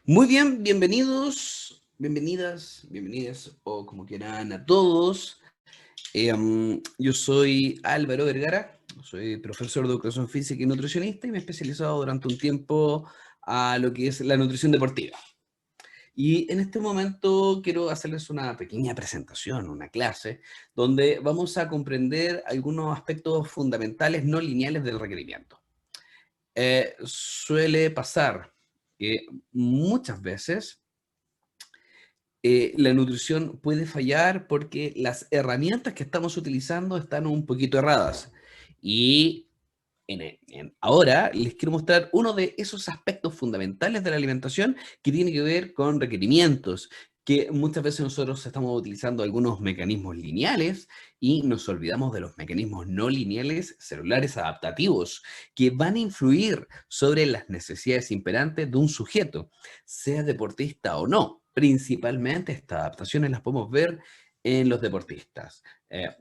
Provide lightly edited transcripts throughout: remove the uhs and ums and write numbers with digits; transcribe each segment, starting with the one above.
Muy bien, bienvenidos, bienvenidas, bienvenidas o como quieran a todos. Yo soy Álvaro Vergara, soy profesor de educación física y nutricionista y me he especializado durante un tiempo a lo que es la nutrición deportiva. Y en este momento quiero hacerles una pequeña presentación, una clase, donde vamos a comprender algunos aspectos fundamentales no lineales del requerimiento. Suele pasar que muchas veces la nutrición puede fallar porque las herramientas que estamos utilizando están un poquito erradas. Y ahora les quiero mostrar uno de esos aspectos fundamentales de la alimentación que tiene que ver con requerimientos, que muchas veces nosotros estamos utilizando algunos mecanismos lineales y nos olvidamos de los mecanismos no lineales celulares adaptativos que van a influir sobre las necesidades imperantes de un sujeto, sea deportista o no. Principalmente estas adaptaciones las podemos ver en los deportistas.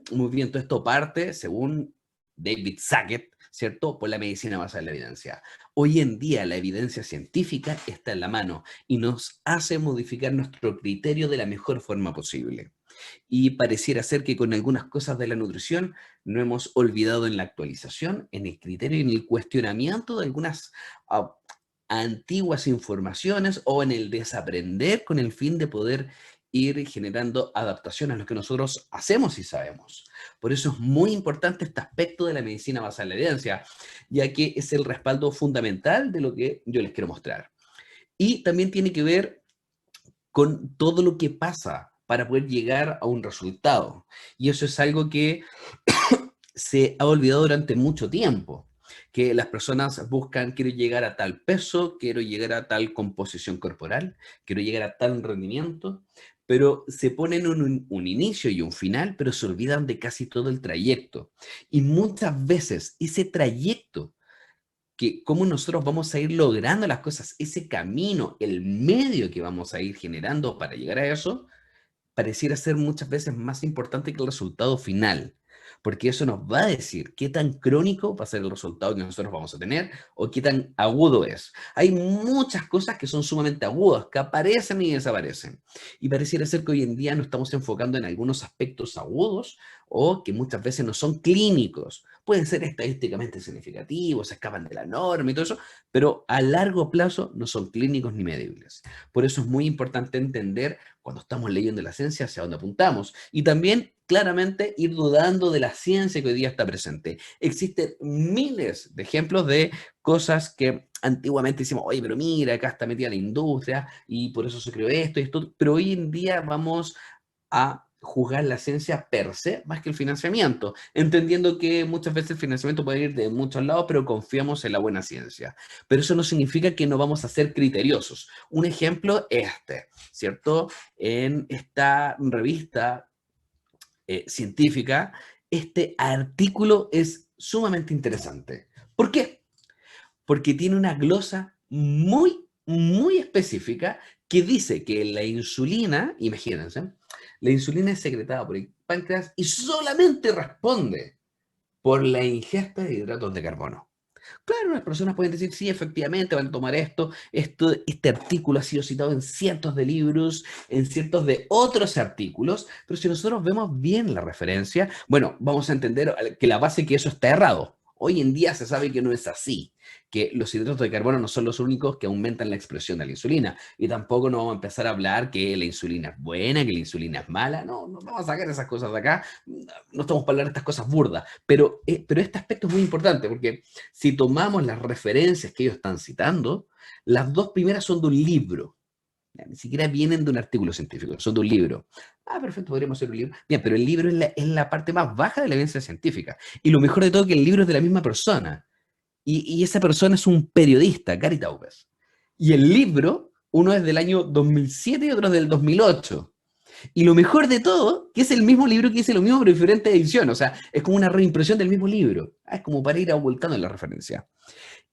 Muy bien, todo esto parte, según David Sackett, ¿cierto?, por la medicina basada en la evidencia. Hoy en día la evidencia científica está en la mano y nos hace modificar nuestro criterio de la mejor forma posible. Y pareciera ser que con algunas cosas de la nutrición no hemos olvidado en la actualización, en el criterio y en el cuestionamiento de algunas uh, antiguas informaciones o en el desaprender con el fin de poder ir generando adaptaciones a lo que nosotros hacemos y sabemos. Por eso es muy importante este aspecto de la medicina basada en la evidencia, ya que es el respaldo fundamental de lo que yo les quiero mostrar. Y también tiene que ver con todo lo que pasa para poder llegar a un resultado. Y eso es algo que se ha olvidado durante mucho tiempo, que las personas buscan, quiero llegar a tal peso, quiero llegar a tal composición corporal, quiero llegar a tal rendimiento, pero se ponen un inicio y un final, pero se olvidan de casi todo el trayecto. Y muchas veces ese trayecto, que cómo nosotros vamos a ir logrando las cosas, ese camino, el medio que vamos a ir generando para llegar a eso, pareciera ser muchas veces más importante que el resultado final, porque eso nos va a decir qué tan crónico va a ser el resultado que nosotros vamos a tener o qué tan agudo es. Hay muchas cosas que son sumamente agudas, que aparecen y desaparecen. Y pareciera ser que hoy en día nos estamos enfocando en algunos aspectos agudos o que muchas veces no son clínicos. Pueden ser estadísticamente significativos, se escapan de la norma y todo eso, pero a largo plazo no son clínicos ni medibles. Por eso es muy importante entender cuando estamos leyendo la ciencia hacia dónde apuntamos y también claramente ir dudando de la ciencia que hoy día está presente. Existen miles de ejemplos de cosas que antiguamente decimos, oye, pero mira, acá está metida la industria y por eso se creó esto y esto, pero hoy en día vamos a juzgar la ciencia per se más que el financiamiento, entendiendo que muchas veces el financiamiento puede ir de muchos lados, pero confiamos en la buena ciencia. Pero eso no significa que no vamos a ser criteriosos. Un ejemplo es este, ¿cierto? En esta revista científica, este artículo es sumamente interesante. ¿Por qué? Porque tiene una glosa muy específica que dice que la insulina, imagínense, la insulina es secretada por el páncreas y solamente responde por la ingesta de hidratos de carbono. Claro, las personas pueden decir, sí, efectivamente, van a tomar este artículo ha sido citado en cientos de libros, en cientos de otros artículos, pero si nosotros vemos bien la referencia, bueno, vamos a entender que la base que eso está errado. Hoy en día se sabe que no es así, que los hidratos de carbono no son los únicos que aumentan la expresión de la insulina, y tampoco nos vamos a empezar a hablar que la insulina es buena, que la insulina es mala, no vamos a sacar esas cosas de acá, no estamos para hablar de estas cosas burdas, pero este aspecto es muy importante, porque si tomamos las referencias que ellos están citando, las dos primeras son de un libro. Ni siquiera vienen de un artículo científico, son de un libro. Ah, perfecto, podríamos hacer un libro. Bien, pero el libro es la parte más baja de la evidencia científica. Y lo mejor de todo es que el libro es de la misma persona. Y esa persona es un periodista, Gary Taubes. Y el libro, uno es del año 2007 y otro es del 2008. Y lo mejor de todo, que es el mismo libro que dice lo mismo, pero diferente edición. O sea, es como una reimpresión del mismo libro. Es como para ir volcando en la referencia.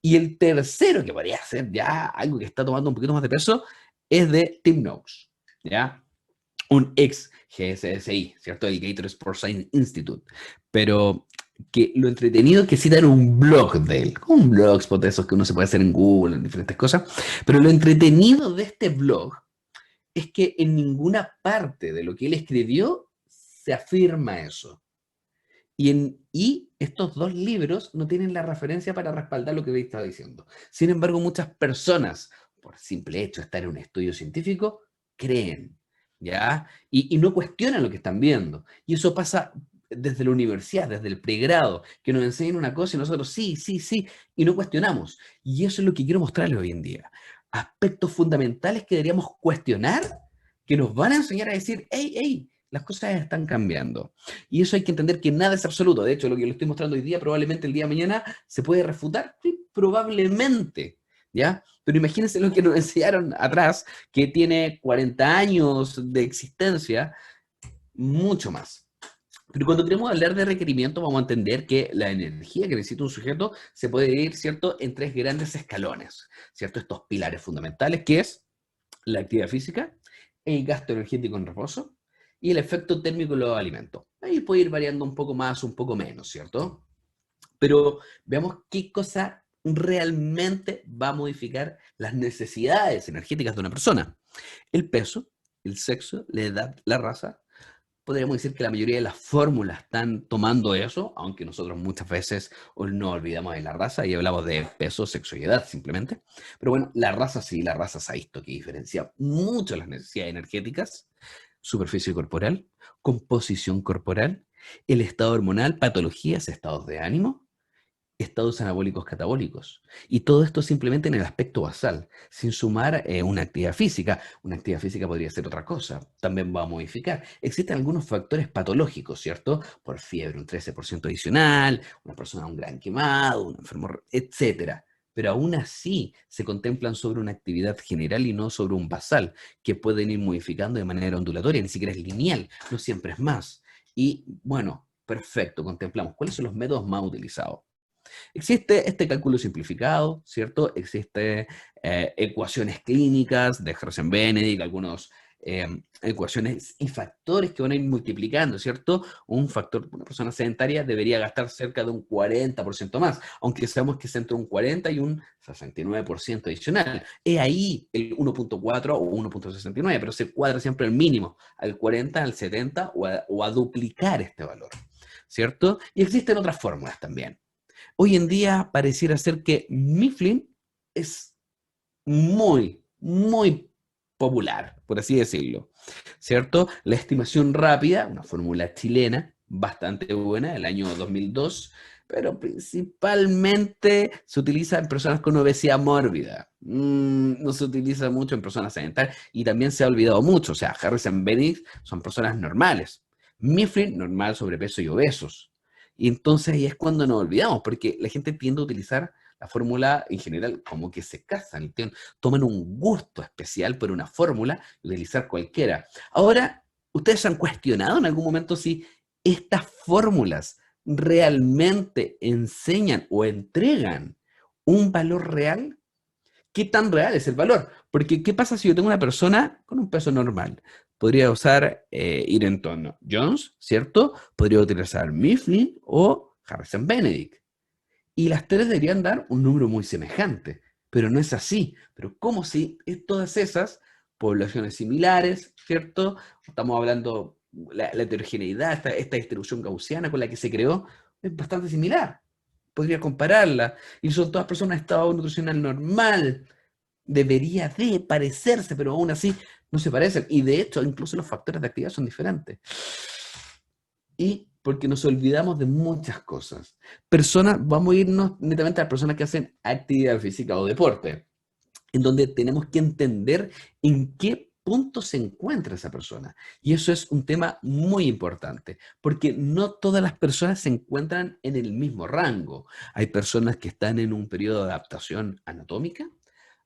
Y el tercero, que podría ser ya algo que está tomando un poquito más de peso, es de Tim Noakes, ¿ya? Un ex GSSI, ¿cierto? El Gator Sports Science Institute. Pero, que lo entretenido es que citan un blog de él, un blogspot de esos que uno se puede hacer en Google, en diferentes cosas, pero lo entretenido de este blog es que en ninguna parte de lo que él escribió se afirma eso. Y estos dos libros no tienen la referencia para respaldar lo que él estaba diciendo. Sin embargo, muchas personas, por simple hecho de estar en un estudio científico, creen, ¿ya? Y no cuestionan lo que están viendo. Y eso pasa desde la universidad, desde el pregrado, que nos enseñan una cosa y nosotros sí, sí, sí, y no cuestionamos. Y eso es lo que quiero mostrarles hoy en día. Aspectos fundamentales que deberíamos cuestionar, que nos van a enseñar a decir, hey, hey, las cosas están cambiando. Y eso hay que entender que nada es absoluto. De hecho, lo que le estoy mostrando hoy día, probablemente el día de mañana se puede refutar. Sí, probablemente. ¿Ya? Pero imagínense lo que nos enseñaron atrás, que tiene 40 años de existencia, mucho más. Pero cuando queremos hablar de requerimiento, vamos a entender que la energía que necesita un sujeto se puede dividir, ¿cierto?, en tres grandes escalones, ¿cierto? Estos pilares fundamentales, que es la actividad física, el gasto energético en reposo y el efecto térmico de los alimentos. Ahí puede ir variando un poco más, un poco menos, ¿cierto? Pero veamos qué cosa realmente va a modificar las necesidades energéticas de una persona. El peso, el sexo, la edad, la raza. Podríamos decir que la mayoría de las fórmulas están tomando eso, aunque nosotros muchas veces no olvidamos de la raza y hablamos de peso, sexo y edad simplemente. Pero bueno, la raza sí, la raza se ha visto que diferencia mucho las necesidades energéticas, superficie corporal, composición corporal, el estado hormonal, patologías, estados de ánimo, estados anabólicos catabólicos. Y todo esto simplemente en el aspecto basal, sin sumar una actividad física. Una actividad física podría ser otra cosa, también va a modificar. Existen algunos factores patológicos, ¿cierto? Por fiebre, un 13% adicional, una persona un gran quemado, un enfermo, etcétera. Pero aún así se contemplan sobre una actividad general y no sobre un basal, que pueden ir modificando de manera ondulatoria, ni siquiera es lineal, no siempre es más. Y bueno, perfecto, contemplamos cuáles son los métodos más utilizados. Existe este cálculo simplificado, ¿cierto? Existe ecuaciones clínicas de Herzen-Benedict, algunas ecuaciones y factores que van a ir multiplicando, ¿cierto? Un factor, una persona sedentaria debería gastar cerca de un 40% más, aunque sabemos que es entre un 40 y un 69% adicional. Es ahí el 1.4 o 1.69, pero se cuadra siempre el mínimo, al 40, al 70 o a duplicar este valor, ¿cierto? Y existen otras fórmulas también. Hoy en día pareciera ser que Mifflin es muy, muy popular, por así decirlo, ¿cierto? La estimación rápida, una fórmula chilena bastante buena, del año 2002, pero principalmente se utiliza en personas con obesidad mórbida. No se utiliza mucho en personas sedentarias y también se ha olvidado mucho. O sea, Harrison-Benedict son personas normales. Mifflin, normal, sobrepeso y obesos. Y entonces ahí es cuando nos olvidamos, porque la gente tiende a utilizar la fórmula en general como que se casan, toman un gusto especial por una fórmula y utilizar cualquiera. Ahora, ¿ustedes se han cuestionado en algún momento si estas fórmulas realmente enseñan o entregan un valor real? ¿Qué tan real es el valor? Porque, ¿qué pasa si yo tengo una persona con un peso normal? Podría usar Irenton Jones, ¿cierto? Podría utilizar Mifflin o Harrison Benedict. Y las tres deberían dar un número muy semejante, pero no es así. Pero ¿cómo si todas esas poblaciones similares, ¿cierto? Estamos hablando, la heterogeneidad, esta distribución gaussiana con la que se creó, es bastante similar. Podría compararla. Y son todas personas de estado nutricional normal. Debería de parecerse, pero aún así no se parecen. Y de hecho, incluso los factores de actividad son diferentes. Y porque nos olvidamos de muchas cosas. Personas, vamos a irnos netamente a las personas que hacen actividad física o deporte, en donde tenemos que entender en qué punto se encuentra esa persona. Y eso es un tema muy importante, porque no todas las personas se encuentran en el mismo rango. Hay personas que están en un periodo de adaptación anatómica,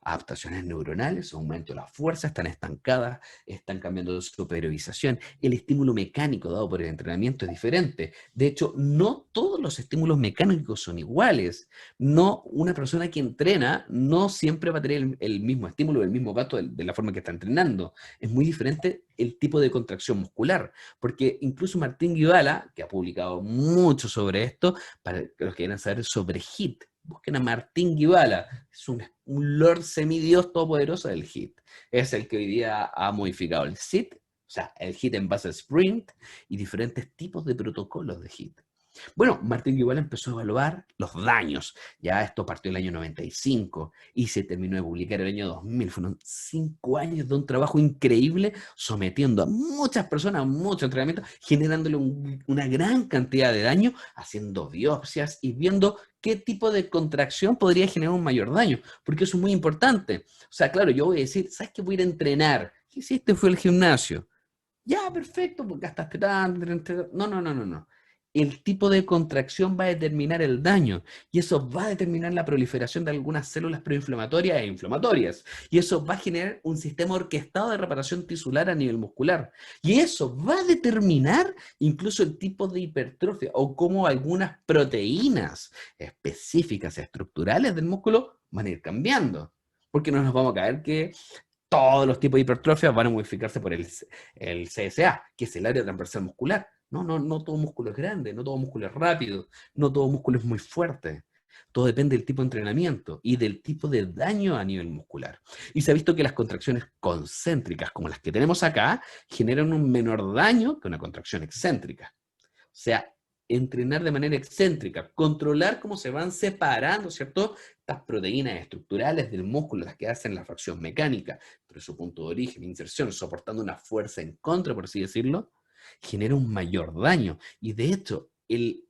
adaptaciones neuronales, aumento de la fuerza, están estancadas, están cambiando su periodización. El estímulo mecánico dado por el entrenamiento es diferente. De hecho, no todos los estímulos mecánicos son iguales. No, una persona que entrena no siempre va a tener el mismo estímulo, el mismo gasto de la forma que está entrenando. Es muy diferente el tipo de contracción muscular, porque incluso Martín Guibala, que ha publicado mucho sobre esto, para los que quieran saber sobre HIIT, busquen a Martín Guibala, es un lord semidios todopoderoso del HIIT. Es el que hoy día ha modificado el SIT, o sea, el HIIT en base a sprint y diferentes tipos de protocolos de HIIT. Bueno, Martín Guibala empezó a evaluar los daños. Ya esto partió el año 95 y se terminó de publicar el año 2000. Fueron 5 años de un trabajo increíble sometiendo a muchas personas a mucho entrenamiento, generándole una gran cantidad de daño, haciendo biopsias y viendo qué tipo de contracción podría generar un mayor daño, porque eso es muy importante. O sea, claro, yo voy a decir, ¿sabes qué? Voy a ir a entrenar. ¿Qué hiciste? Fue al gimnasio. Ya, perfecto, porque gastaste tanto. No, no, no, no, no. El tipo de contracción va a determinar el daño y eso va a determinar la proliferación de algunas células proinflamatorias e inflamatorias y eso va a generar un sistema orquestado de reparación tisular a nivel muscular y eso va a determinar incluso el tipo de hipertrofia o cómo algunas proteínas específicas estructurales del músculo van a ir cambiando, porque no nos vamos a caer que todos los tipos de hipertrofia van a modificarse por el CSA, que es el área transversal muscular. No, no, no todo músculo es grande, no todo músculo es rápido, no todo músculo es muy fuerte. Todo depende del tipo de entrenamiento y del tipo de daño a nivel muscular. Y se ha visto que las contracciones concéntricas, como las que tenemos acá, generan un menor daño que una contracción excéntrica. O sea, entrenar de manera excéntrica, controlar cómo se van separando, ¿cierto? Estas proteínas estructurales del músculo, las que hacen la fracción mecánica, pero su punto de origen, inserción, soportando una fuerza en contra, por así decirlo, genera un mayor daño. Y de hecho,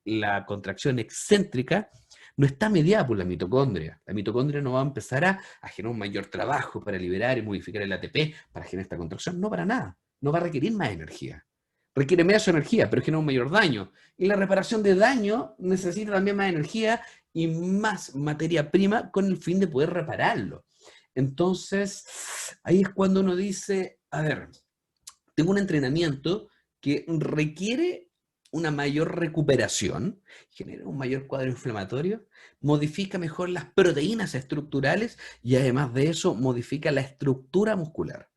la contracción excéntrica no está mediada por la mitocondria. La mitocondria no va a empezar a generar un mayor trabajo para liberar y modificar el ATP para generar esta contracción. No para nada. No va a requerir más energía. Requiere menos energía, pero genera un mayor daño. Y la reparación de daño necesita también más energía y más materia prima con el fin de poder repararlo. Entonces, ahí es cuando uno dice, a ver, tengo un entrenamiento que requiere una mayor recuperación, genera un mayor cuadro inflamatorio, modifica mejor las proteínas estructurales y además de eso modifica la estructura muscular.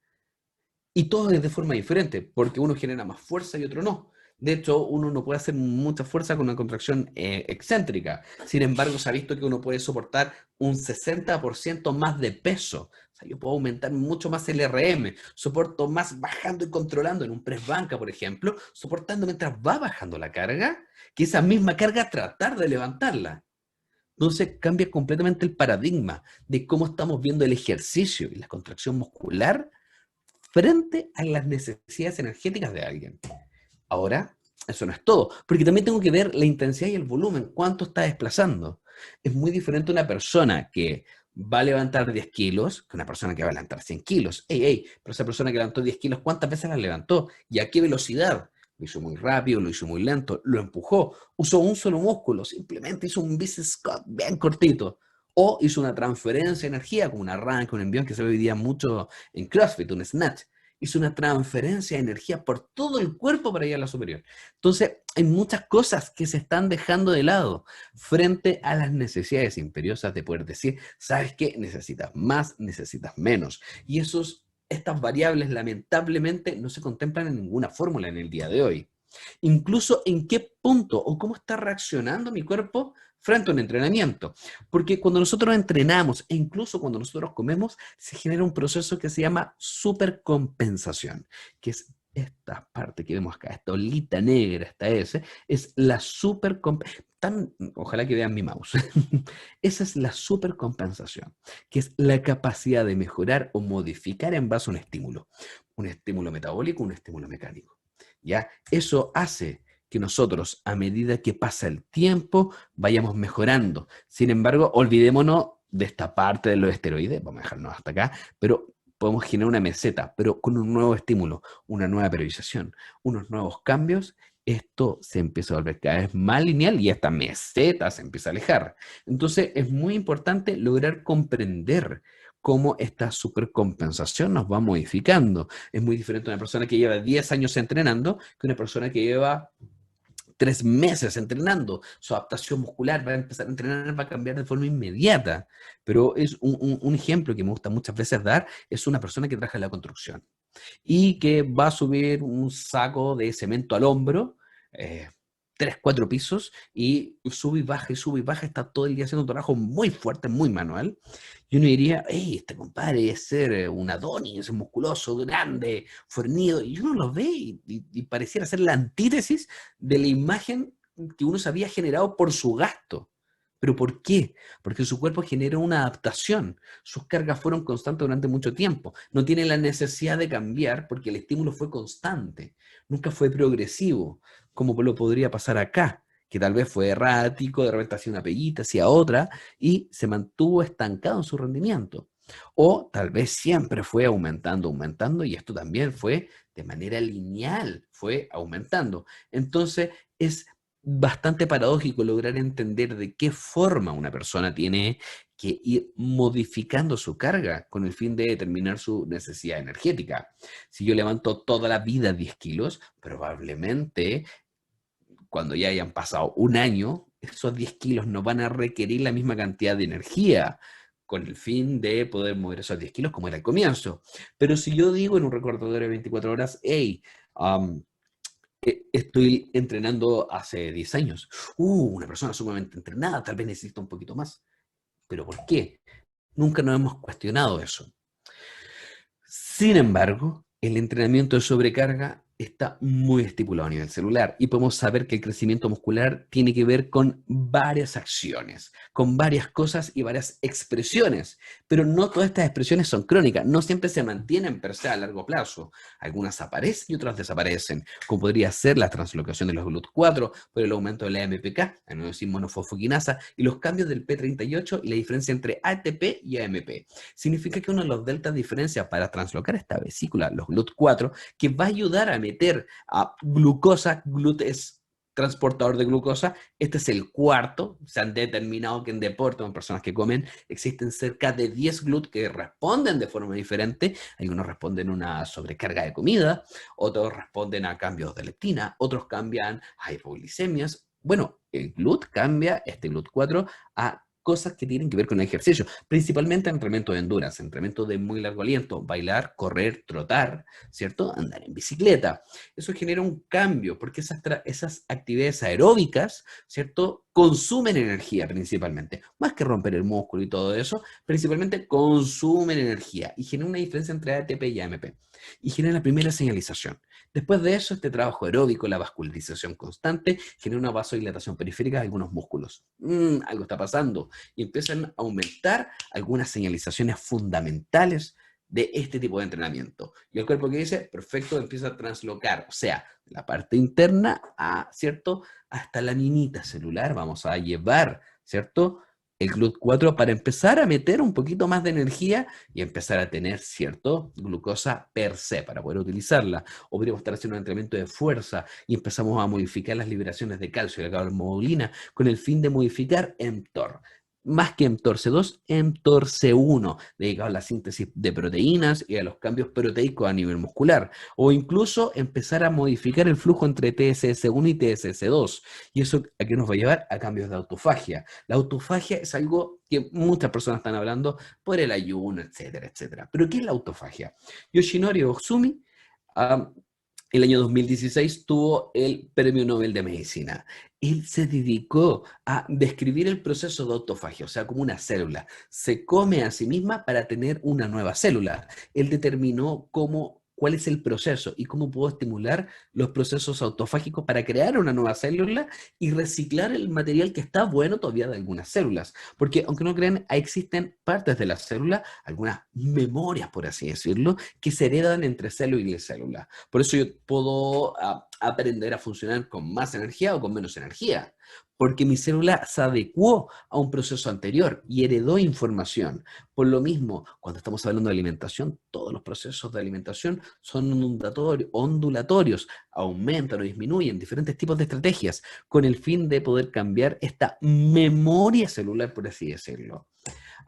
Y todo es de forma diferente, porque uno genera más fuerza y otro no. De hecho, uno no puede hacer mucha fuerza con una contracción excéntrica. Sin embargo, se ha visto que uno puede soportar un 60% más de peso. O sea, yo puedo aumentar mucho más el RM. Soporto más bajando y controlando en un press banca, por ejemplo, soportando mientras va bajando la carga, que esa misma carga tratar de levantarla. Entonces cambia completamente el paradigma de cómo estamos viendo el ejercicio y la contracción muscular frente a las necesidades energéticas de alguien. Ahora, eso no es todo, porque también tengo que ver la intensidad y el volumen, cuánto está desplazando. Es muy diferente una persona que va a levantar 10 kilos que una persona que va a levantar 100 kilos. Ey, ey, pero esa persona que levantó 10 kilos, ¿cuántas veces la levantó? ¿Y a qué velocidad? Lo hizo muy rápido, lo hizo muy lento, lo empujó, usó un solo músculo, simplemente hizo un bicep squat bien cortito. O hizo una transferencia de energía, como un arranque, un envión que se ve hoy día mucho en CrossFit, un snatch. Hizo una transferencia de energía por todo el cuerpo para ir a la superior. Entonces, hay muchas cosas que se están dejando de lado frente a las necesidades imperiosas de poder decir, ¿sabes qué? Necesitas más, necesitas menos. Y estas variables lamentablemente no se contemplan en ninguna fórmula en el día de hoy. Incluso en qué punto o cómo está reaccionando mi cuerpo frente a un entrenamiento. Porque cuando nosotros entrenamos e incluso cuando nosotros comemos, se genera un proceso que se llama supercompensación, que es esta parte que vemos acá, esta olita negra, esta S, es la supercompensación. Ojalá que vean mi mouse. Esa es la supercompensación, que es la capacidad de mejorar o modificar en base a un estímulo metabólico, un estímulo mecánico. ¿Ya? Eso hace que nosotros, a medida que pasa el tiempo, vayamos mejorando. Sin embargo, olvidémonos de esta parte de los esteroides, vamos a dejarnos hasta acá, pero podemos generar una meseta, pero con un nuevo estímulo, una nueva periodización, unos nuevos cambios, esto se empieza a volver cada vez más lineal y esta meseta se empieza a alejar. Entonces, es muy importante lograr comprender cómo esta supercompensación nos va modificando. Es muy diferente una persona que lleva 10 años entrenando que una persona que lleva 3 meses entrenando. Su adaptación muscular va a empezar a entrenar, va a cambiar de forma inmediata. Pero es un ejemplo que me gusta muchas veces dar, es una persona que trabaja en la construcción y que va a subir un saco de cemento al hombro, eh, 3, 4 pisos, y sube y baja, está todo el día haciendo un trabajo muy fuerte, muy manual. Y uno diría, hey, este compadre es ser un Adonis, es musculoso, grande, fornido, y uno lo ve y pareciera ser la antítesis de la imagen que uno se había generado por su gasto. ¿Pero por qué? Porque su cuerpo generó una adaptación. Sus cargas fueron constantes durante mucho tiempo. No tiene la necesidad de cambiar porque el estímulo fue constante. Nunca fue progresivo, como lo podría pasar acá, que tal vez fue errático, de repente hacía una peguita, hacía otra, y se mantuvo estancado en su rendimiento. O tal vez siempre fue aumentando, aumentando, y esto también fue de manera lineal, fue aumentando. Entonces, es bastante paradójico lograr entender de qué forma una persona tiene que ir modificando su carga con el fin de determinar su necesidad energética. Si yo levanto toda la vida 10 kilos, probablemente cuando ya hayan pasado un año, esos 10 kilos no van a requerir la misma cantidad de energía con el fin de poder mover esos 10 kilos como era al comienzo. Pero si yo digo en un recordatorio de 24 horas, hey, estoy entrenando hace 10 años. Una persona sumamente entrenada, tal vez necesita un poquito más. ¿Pero por qué? Nunca nos hemos cuestionado eso. Sin embargo, el entrenamiento de sobrecarga está muy estipulado a nivel celular y podemos saber que el crecimiento muscular tiene que ver con varias acciones, con varias cosas y varias expresiones, pero no todas estas expresiones son crónicas, no siempre se mantienen per se a largo plazo. Algunas aparecen y otras desaparecen, como podría ser la translocación de los GLUT4 por el aumento de la AMPK, adenosina monofosfoquinasa, y los cambios del P38 y la diferencia entre ATP y AMP. Significa que uno de los deltas diferencia para translocar esta vesícula, los GLUT4, que va a ayudar a meter a glucosa, GLUT es transportador de glucosa, este es el cuarto, se han determinado que en deporte, en personas que comen, existen cerca de 10 GLUT que responden de forma diferente, algunos responden a una sobrecarga de comida, otros responden a cambios de leptina, otros cambian a hipoglicemias. Bueno, el GLUT cambia, este GLUT4, a cosas que tienen que ver con el ejercicio, principalmente entrenamiento de endurance, entrenamiento de muy largo aliento, bailar, correr, trotar, ¿cierto? Andar en bicicleta. Eso genera un cambio porque esas actividades aeróbicas, ¿cierto? Consumen energía principalmente, más que romper el músculo y todo eso, principalmente consumen energía y generan una diferencia entre ATP y AMP y genera la primera señalización. Después de eso, este trabajo aeróbico, la vascularización constante, genera una vasodilatación periférica de algunos músculos. Algo está pasando. Y empiezan a aumentar algunas señalizaciones fundamentales de este tipo de entrenamiento. Y el cuerpo que dice, perfecto, empieza a translocar, o sea, la parte interna a, ¿cierto? Hasta la minita celular, vamos a llevar, ¿cierto? El GLUT4 para empezar a meter un poquito más de energía y empezar a tener, ¿cierto? Glucosa per se para poder utilizarla. O podríamos estar haciendo un entrenamiento de fuerza y empezamos a modificar las liberaciones de calcio y la hemoglobina con el fin de modificar mTOR. Más que mTORC2, mTORC1, dedicado a la síntesis de proteínas y a los cambios proteicos a nivel muscular. O incluso empezar a modificar el flujo entre TSS1 y TSS2. ¿Y eso a qué nos va a llevar? A cambios de autofagia. La autofagia es algo que muchas personas están hablando por el ayuno, etcétera, etcétera. ¿Pero qué es la autofagia? Yoshinori Ohsumi, um, el año 2016 tuvo el Premio Nobel de Medicina. Él se dedicó a describir el proceso de autofagia, o sea, como una célula. Se come a sí misma para tener una nueva célula. Él determinó cuál es el proceso y cómo puedo estimular los procesos autofágicos para crear una nueva célula y reciclar el material que está bueno todavía de algunas células. Porque, aunque no crean, existen partes de la célula, algunas memorias, por así decirlo, que se heredan entre célula y célula. Por eso yo puedo aprender a funcionar con más energía o con menos energía, porque mi célula se adecuó a un proceso anterior y heredó información. Por lo mismo, cuando estamos hablando de alimentación, todos los procesos de alimentación son ondulatorios, aumentan o disminuyen diferentes tipos de estrategias con el fin de poder cambiar esta memoria celular, por así decirlo.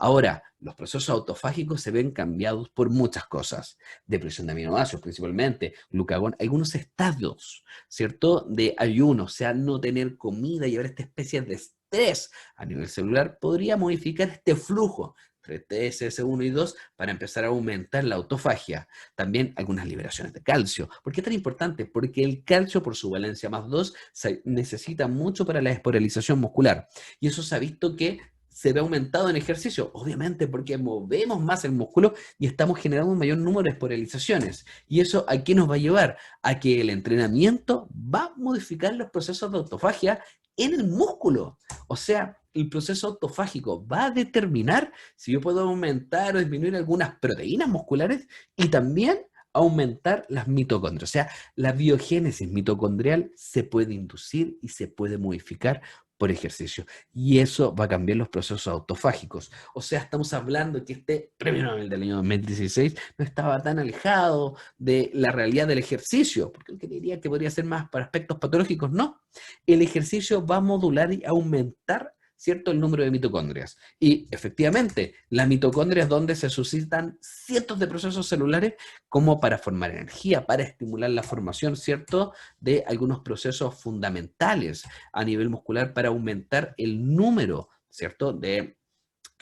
Ahora, los procesos autofágicos se ven cambiados por muchas cosas. Depresión de aminoácidos principalmente, glucagón, algunos estados, ¿cierto? De ayuno, o sea, no tener comida y haber esta especie de estrés a nivel celular podría modificar este flujo entre TSS1 y 2 para empezar a aumentar la autofagia. También algunas liberaciones de calcio. ¿Por qué es tan importante? Porque el calcio, por su valencia más 2, se necesita mucho para la esporalización muscular. Y eso se ha visto que se ve aumentado en ejercicio, obviamente porque movemos más el músculo y estamos generando un mayor número de esporalizaciones. ¿Y eso a qué nos va a llevar? A que el entrenamiento va a modificar los procesos de autofagia en el músculo. O sea, el proceso autofágico va a determinar si yo puedo aumentar o disminuir algunas proteínas musculares y también aumentar las mitocondrias. O sea, la biogénesis mitocondrial se puede inducir y se puede modificar por ejercicio. Y eso va a cambiar los procesos autofágicos. O sea, estamos hablando de que este premio Nobel del año 2016 no estaba tan alejado de la realidad del ejercicio, porque él creería que podría ser más para aspectos patológicos. No, el ejercicio va a modular y aumentar, ¿cierto?, el número de mitocondrias. Y efectivamente, las mitocondrias es donde se suscitan cientos de procesos celulares como para formar energía, para estimular la formación, ¿cierto?, de algunos procesos fundamentales a nivel muscular para aumentar el número, ¿cierto?, de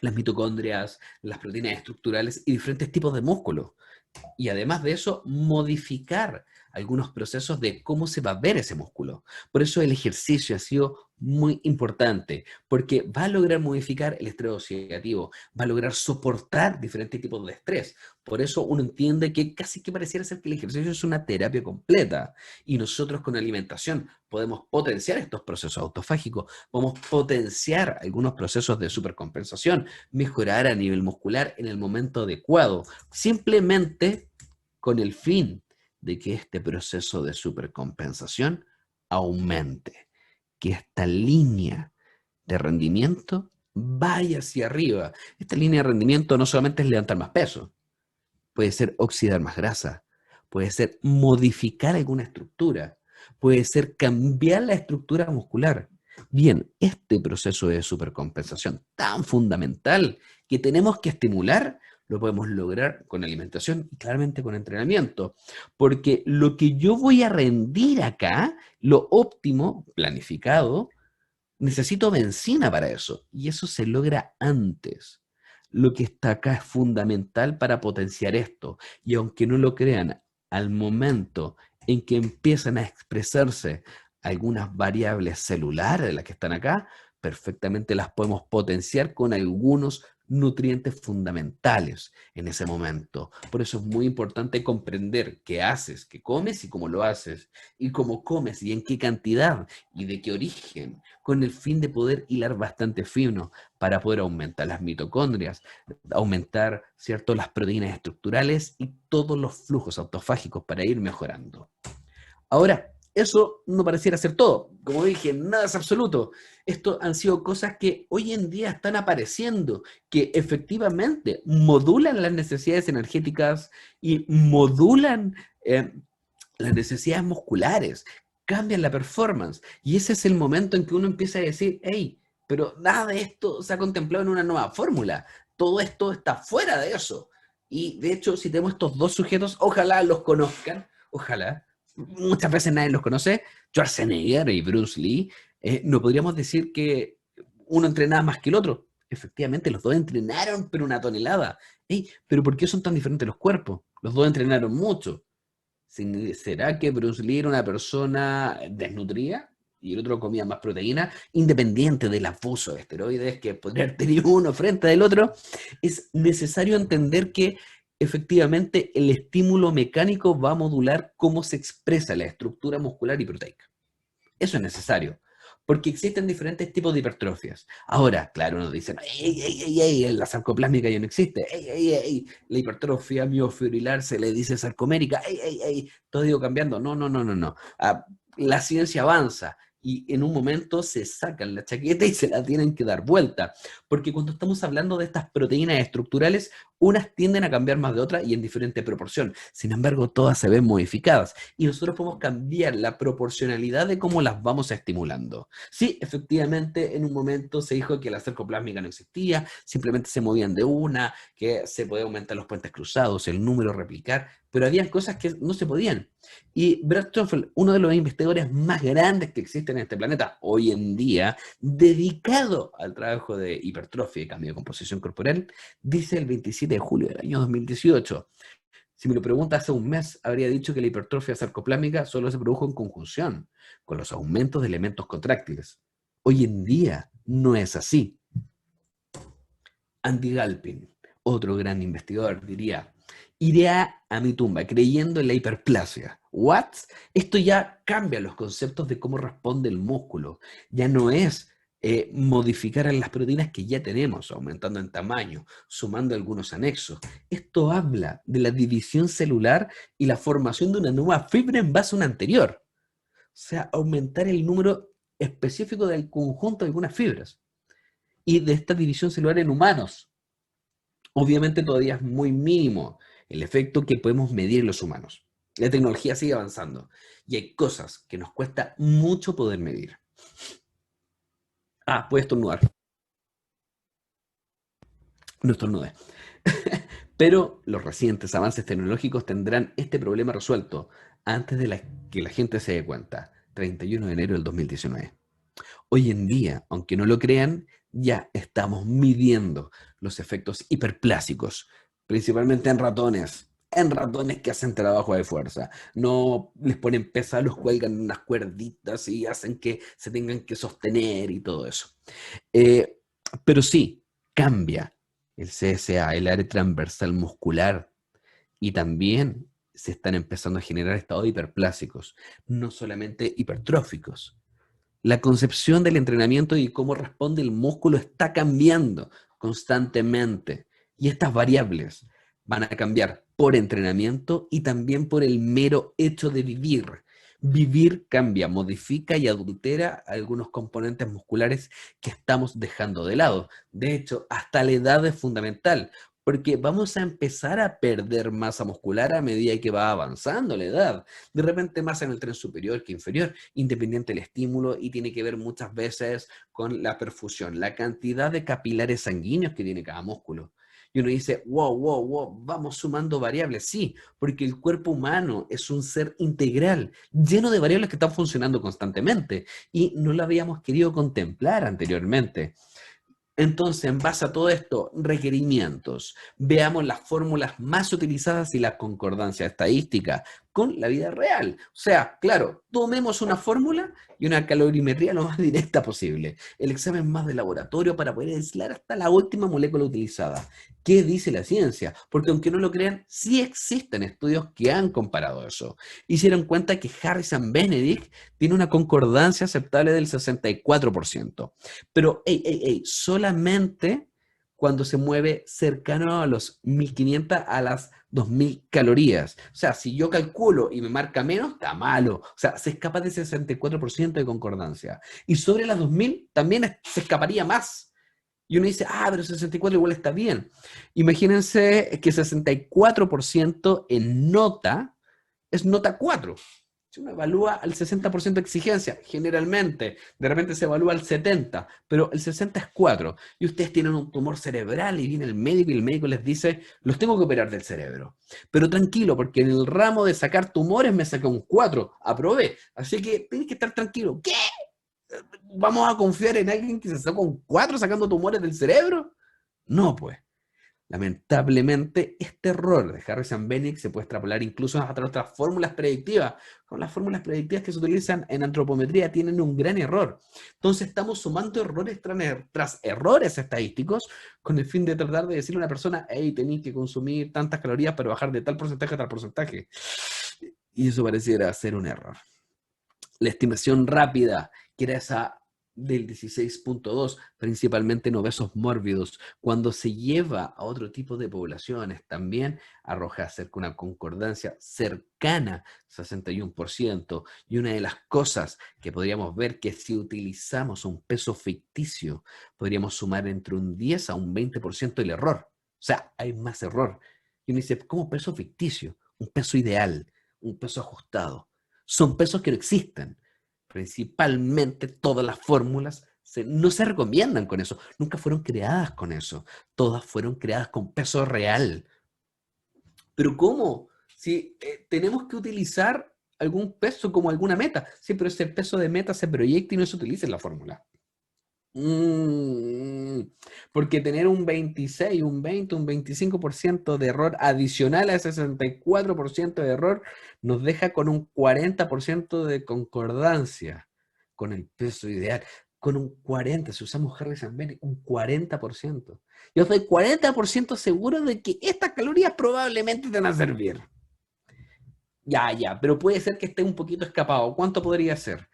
las mitocondrias, las proteínas estructurales y diferentes tipos de músculos. Y además de eso, modificar algunos procesos de cómo se va a ver ese músculo. Por eso el ejercicio ha sido muy importante, porque va a lograr modificar el estrés oxidativo, va a lograr soportar diferentes tipos de estrés. Por eso uno entiende que casi que pareciera ser que el ejercicio es una terapia completa. Y nosotros con alimentación podemos potenciar estos procesos autofágicos, podemos potenciar algunos procesos de supercompensación, mejorar a nivel muscular en el momento adecuado, simplemente con el fin de que este proceso de supercompensación aumente, que esta línea de rendimiento vaya hacia arriba. Esta línea de rendimiento no solamente es levantar más peso, puede ser oxidar más grasa, puede ser modificar alguna estructura, puede ser cambiar la estructura muscular. Bien, este proceso de supercompensación tan fundamental que tenemos que estimular, lo podemos lograr con alimentación y claramente con entrenamiento. Porque lo que yo voy a rendir acá, lo óptimo, planificado, necesito benzina para eso. Y eso se logra antes. Lo que está acá es fundamental para potenciar esto. Y aunque no lo crean, al momento en que empiezan a expresarse algunas variables celulares de las que están acá, perfectamente las podemos potenciar con algunos nutrientes fundamentales en ese momento. Por eso es muy importante comprender qué haces, qué comes y cómo lo haces, y cómo comes y en qué cantidad y de qué origen, con el fin de poder hilar bastante fino para poder aumentar las mitocondrias, aumentar, ¿cierto?, las proteínas estructurales y todos los flujos autofágicos para ir mejorando. Ahora, eso no pareciera ser todo. Como dije, nada es absoluto. Esto han sido cosas que hoy en día están apareciendo, que efectivamente modulan las necesidades energéticas y modulan las necesidades musculares, cambian la performance. Y ese es el momento en que uno empieza a decir, hey, pero nada de esto se ha contemplado en una nueva fórmula. Todo esto está fuera de eso. Y de hecho, si tenemos estos dos sujetos, ojalá los conozcan, ojalá. Muchas veces nadie los conoce. Schwarzenegger y Bruce Lee. No podríamos decir que uno entrenaba más que el otro. Efectivamente, los dos entrenaron, pero una tonelada. Ey, pero ¿por qué son tan diferentes los cuerpos? Los dos entrenaron mucho. ¿Será que Bruce Lee era una persona desnutrida y el otro comía más proteína? Independiente del abuso de esteroides que podría haber tenido uno frente al otro, es necesario entender que efectivamente el estímulo mecánico va a modular cómo se expresa la estructura muscular y proteica. Eso es necesario, porque existen diferentes tipos de hipertrofias. Ahora, claro, nos dicen, ¡ey, ey, ey, ey! La sarcoplásmica ya no existe, ¡ey, ey, ey! La hipertrofia miofibrilar se le dice sarcomérica, ¡ey, ey, ey! Todo ha ido cambiando. No, no, no, no, no. La ciencia avanza y en un momento se sacan la chaqueta y se la tienen que dar vuelta. Porque cuando estamos hablando de estas proteínas estructurales, Unas tienden a cambiar más de otras y en diferente proporción. Sin embargo, todas se ven modificadas y nosotros podemos cambiar la proporcionalidad de cómo las vamos estimulando. Sí, efectivamente, en un momento se dijo que la cercoplásmica no existía, simplemente se movían de una, que se podía aumentar los puentes cruzados, el número replicar, pero había cosas que no se podían. Y Brad Stoffel, uno de los investigadores más grandes que existen en este planeta hoy en día, dedicado al trabajo de hipertrofia y cambio de composición corporal, dice el 27 de julio del año 2018. Si me lo pregunta hace un mes, habría dicho que la hipertrofia sarcoplámica solo se produjo en conjunción con los aumentos de elementos contráctiles. Hoy en día no es así. Andy Galpin, otro gran investigador, diría: iré a mi tumba creyendo en la hiperplasia. ¿What? Esto ya cambia los conceptos de cómo responde el músculo. Ya no es modificar en las proteínas que ya tenemos, aumentando en tamaño, sumando algunos anexos. Esto habla de la división celular y la formación de una nueva fibra en base a una anterior. O sea, aumentar el número específico del conjunto de algunas fibras. Y de esta división celular en humanos. Obviamente todavía es muy mínimo el efecto que podemos medir en los humanos. La tecnología sigue avanzando y hay cosas que nos cuesta mucho poder medir. Puedes estornudar. No estornudes. Pero los recientes avances tecnológicos tendrán este problema resuelto antes de que la gente se dé cuenta. 31 de enero del 2019. Hoy en día, aunque no lo crean, ya estamos midiendo los efectos hiperplásicos, principalmente en ratones que hacen trabajo de fuerza. No les ponen pesas, los cuelgan en unas cuerditas y hacen que se tengan que sostener y todo eso. Eh, pero sí, cambia el CSA, el área transversal muscular, y también se están empezando a generar estados hiperplásicos, no solamente hipertróficos. La concepción del entrenamiento y cómo responde el músculo está cambiando constantemente. Y estas variables van a cambiar por entrenamiento y también por el mero hecho de vivir. Vivir cambia, modifica y adultera algunos componentes musculares que estamos dejando de lado. De hecho, hasta la edad es fundamental, porque vamos a empezar a perder masa muscular a medida que va avanzando la edad. De repente más en el tren superior que inferior, independiente del estímulo, y tiene que ver muchas veces con la perfusión, la cantidad de capilares sanguíneos que tiene cada músculo. Y uno dice, wow, wow, wow, vamos sumando variables. Sí, porque el cuerpo humano es un ser integral, lleno de variables que están funcionando constantemente y no lo habíamos querido contemplar anteriormente. Entonces, en base a todo esto, requerimientos, veamos las fórmulas más utilizadas y la concordancia estadística con la vida real. O sea, claro, tomemos una fórmula y una calorimetría lo más directa posible. El examen más de laboratorio para poder aislar hasta la última molécula utilizada. ¿Qué dice la ciencia? Porque aunque no lo crean, sí existen estudios que han comparado eso. Hicieron cuenta que Harrison Benedict tiene una concordancia aceptable del 64%. Pero, solamente cuando se mueve cercano a los 1500 a las 2000 calorías. O sea, si yo calculo y me marca menos, está malo. O sea, se escapa de 64% de concordancia. Y sobre las 2000 también se escaparía más. Y uno dice, pero 64 igual está bien. Imagínense que 64% en nota es nota 4. Si uno evalúa al 60% de exigencia, generalmente, de repente se evalúa al 70%, pero el 60% es 4. Y ustedes tienen un tumor cerebral y viene el médico y el médico les dice, los tengo que operar del cerebro. Pero tranquilo, porque en el ramo de sacar tumores me saca un 4, aprobé. Así que tienes que estar tranquilo. ¿Qué? ¿Vamos a confiar en alguien que se sacó un 4 sacando tumores del cerebro? No, pues. Lamentablemente, este error de Harrison-Benedict se puede extrapolar incluso a otras fórmulas predictivas. Con las fórmulas predictivas que se utilizan en antropometría tienen un gran error. Entonces estamos sumando errores tras errores estadísticos con el fin de tratar de decirle a una persona, hey, tenéis que consumir tantas calorías para bajar de tal porcentaje a tal porcentaje. Y eso pareciera ser un error. La estimación rápida, que era esa del 16.2, principalmente en obesos mórbidos, cuando se lleva a otro tipo de poblaciones, también arroja cerca una concordancia cercana al 61%. Y una de las cosas que podríamos ver que si utilizamos un peso ficticio, podríamos sumar entre un 10 a un 20% el error. sea, hay más error. Y uno dice, ¿cómo peso ficticio? Un peso ideal, un peso ajustado. Son pesos que no existen. Principalmente todas las fórmulas no se recomiendan con eso. Nunca fueron creadas con eso. Todas fueron creadas con peso real. Pero ¿cómo? Si tenemos que utilizar algún peso como alguna meta. Sí, pero ese peso de meta se proyecta y no se utiliza en la fórmula. Mm, Porque tener un 26, un 20, un 25% de error adicional a ese 64% de error nos deja con un 40% de concordancia con el peso ideal. Con un 40, si usamos Harrison Benning, un 40%. Yo estoy 40% seguro de que estas calorías probablemente te van a servir. Ya, pero puede ser que esté un poquito escapado. ¿Cuánto podría ser?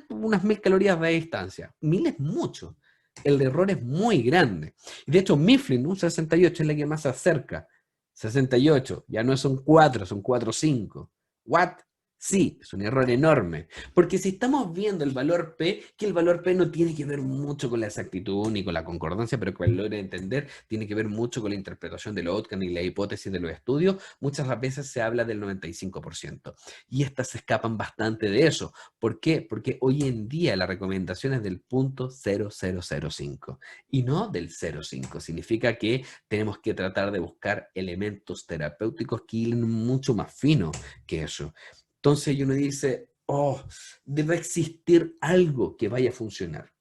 Unas 1000 calorías de distancia. 1000 es mucho. El error es muy grande. Y de hecho, Mifflin, un 68 es la que más se acerca. 68, ya no son 4, son 4 5. ¿What? Sí, es un error enorme. Porque si estamos viendo el valor P, que el valor P no tiene que ver mucho con la exactitud ni con la concordancia, pero que lo entender tiene que ver mucho con la interpretación del outcome y la hipótesis de los estudios, muchas veces se habla del 95%. Y estas se escapan bastante de eso. ¿Por qué? Porque hoy en día la recomendación es del punto 0005 y no del 0,5. Significa que tenemos que tratar de buscar elementos terapéuticos que irán mucho más fino que eso. Entonces uno dice, oh, debe existir algo que vaya a funcionar.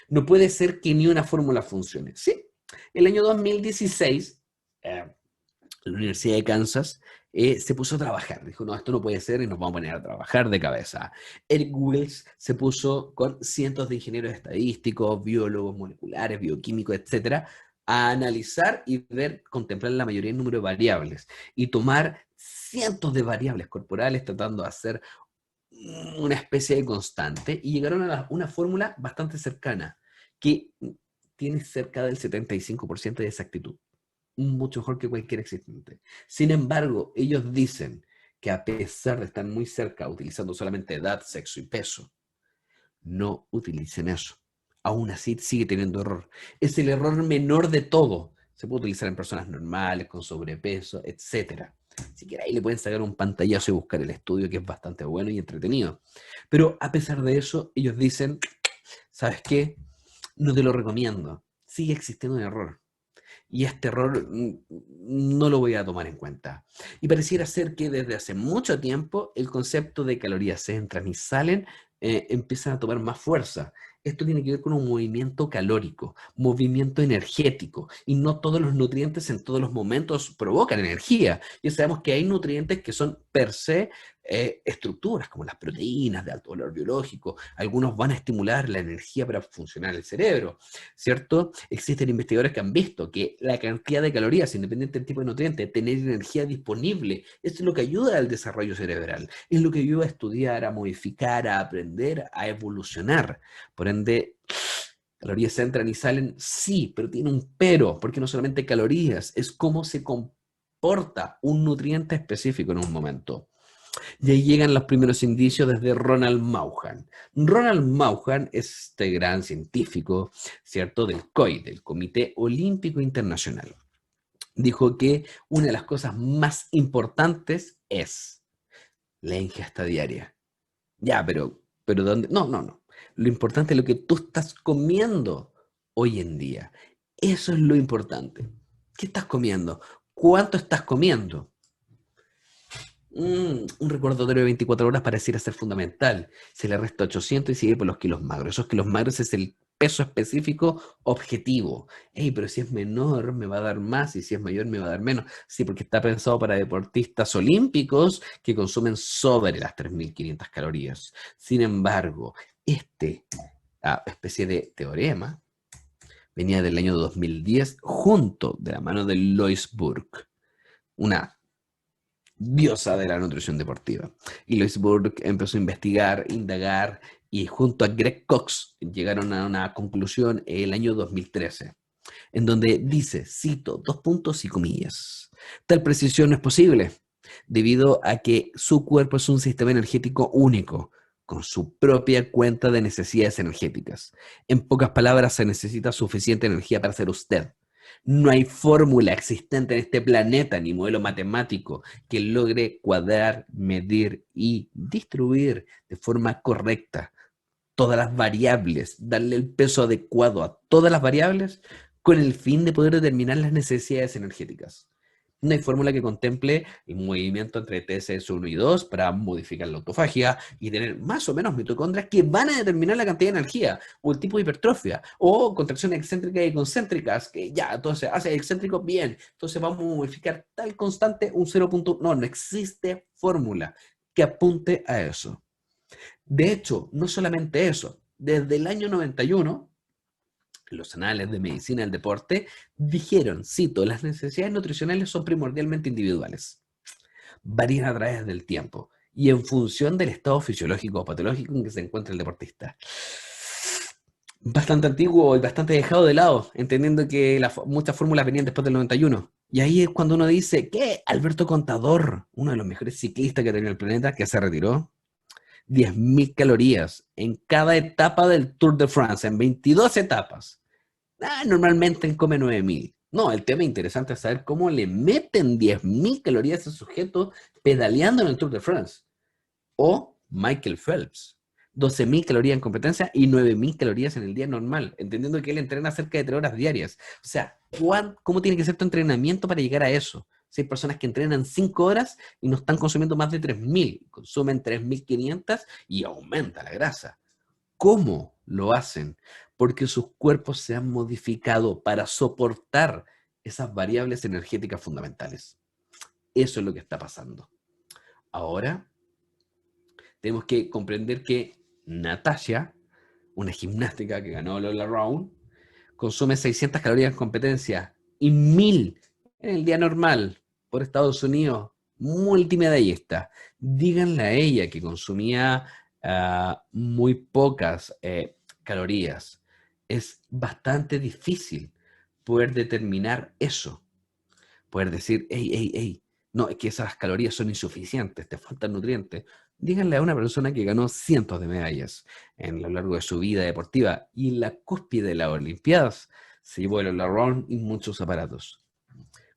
No puede ser que ni una fórmula funcione. Sí, el año 2016, la Universidad de Kansas se puso a trabajar. Dijo, no, esto no puede ser y nos vamos a poner a trabajar de cabeza. Eric Wells se puso con cientos de ingenieros estadísticos, biólogos moleculares, bioquímicos, etcétera, a analizar y ver, contemplar la mayoría del número de variables y tomar cientos de variables corporales tratando de hacer una especie de constante y llegaron a una fórmula bastante cercana que tiene cerca del 75% de exactitud, mucho mejor que cualquier existente. Sin embargo, ellos dicen que a pesar de estar muy cerca, utilizando solamente edad, sexo y peso, no utilicen eso. Aún así sigue teniendo error. Es el error menor de todo. Se puede utilizar en personas normales, con sobrepeso, etc. Si quieren, ahí le pueden sacar un pantallazo y buscar el estudio, que es bastante bueno y entretenido. Pero a pesar de eso, ellos dicen, ¿sabes qué? No te lo recomiendo. Sigue existiendo un error. Y este error no lo voy a tomar en cuenta. Y pareciera ser que desde hace mucho tiempo el concepto de calorías entran y salen empiezan a tomar más fuerza. Esto tiene que ver con un movimiento calórico, movimiento energético, y no todos los nutrientes en todos los momentos provocan energía. Ya sabemos que hay nutrientes que son per se estructuras, como las proteínas de alto valor biológico. Algunos van a estimular la energía para funcionar el cerebro, ¿cierto? Existen investigadores que han visto que la cantidad de calorías, independiente del tipo de nutriente, tener energía disponible, eso es lo que ayuda al desarrollo cerebral, es lo que ayuda a estudiar, a modificar, a aprender, a evolucionar. Por ende, calorías entran y salen, sí, pero tiene un pero, porque no solamente calorías, es cómo se comporta un nutriente específico en un momento. Y ahí llegan los primeros indicios desde Ronald Mauhan. Ronald Mauhan es este gran científico, ¿cierto?, del COI, del Comité Olímpico Internacional. Dijo que una de las cosas más importantes es la ingesta diaria. Ya, pero ¿dónde? No. Lo importante es lo que tú estás comiendo hoy en día. Eso es lo importante. ¿Qué estás comiendo? ¿Cuánto estás comiendo? Un recordatorio de 24 horas pareciera ser fundamental. Se le resta 800 y sigue por los kilos magros. Esos kilos magros es el peso específico objetivo. Hey, pero si es menor me va a dar más y si es mayor me va a dar menos. Sí, porque está pensado para deportistas olímpicos que consumen sobre las 3500 calorías. Sin embargo, especie de teorema venía del año 2010 junto de la mano de Lois Burke, una diosa de la nutrición deportiva. Y Lois Burke empezó a investigar, indagar, y junto a Greg Cox llegaron a una conclusión el año 2013, en donde dice, cito, dos puntos y comillas, tal precisión no es posible, debido a que su cuerpo es un sistema energético único, con su propia cuenta de necesidades energéticas. En pocas palabras, se necesita suficiente energía para ser usted. No hay fórmula existente en este planeta ni modelo matemático que logre cuadrar, medir y distribuir de forma correcta todas las variables, darle el peso adecuado a todas las variables con el fin de poder determinar las necesidades energéticas. No hay fórmula que contemple el movimiento entre TSS1 y 2 para modificar la autofagia y tener más o menos mitocondrias que van a determinar la cantidad de energía o el tipo de hipertrofia o contracciones excéntricas y concéntricas, que ya, entonces hace excéntrico, bien, entonces vamos a modificar tal constante un 0. No, no existe fórmula que apunte a eso. De hecho, no solamente eso, desde el año 91, los anales de medicina del deporte dijeron, cito, las necesidades nutricionales son primordialmente individuales, varían a través del tiempo y en función del estado fisiológico o patológico en que se encuentra el deportista. Bastante antiguo y bastante dejado de lado, entendiendo que muchas fórmulas venían después del 91. Y ahí es cuando uno dice, ¿qué? Alberto Contador, uno de los mejores ciclistas que ha tenido el planeta, que se retiró, 10.000 calorías en cada etapa del Tour de France, en 22 etapas. Normalmente come 9.000. No, el tema interesante es saber cómo le meten 10.000 calorías a ese sujeto pedaleando en el Tour de France. O Michael Phelps, 12.000 calorías en competencia y 9.000 calorías en el día normal, entendiendo que él entrena cerca de 3 horas diarias. O sea, ¿cómo tiene que ser tu entrenamiento para llegar a eso? Si hay personas que entrenan 5 horas y no están consumiendo más de 3.000, consumen 3.500 y aumenta la grasa. ¿Cómo lo hacen? Porque sus cuerpos se han modificado para soportar esas variables energéticas fundamentales. Eso es lo que está pasando. Ahora, tenemos que comprender que Natasha, una gimnástica que ganó el All Around, consume 600 calorías en competencia y 1.000 en el día normal por Estados Unidos, multimedallista. Díganle a ella que consumía muy pocas calorías. Es bastante difícil poder determinar eso. Poder decir, hey, no, es que esas calorías son insuficientes, te faltan nutrientes. Díganle a una persona que ganó cientos de medallas a lo largo de su vida deportiva y en la cúspide de las Olimpiadas se llevó el all-around y muchos aparatos.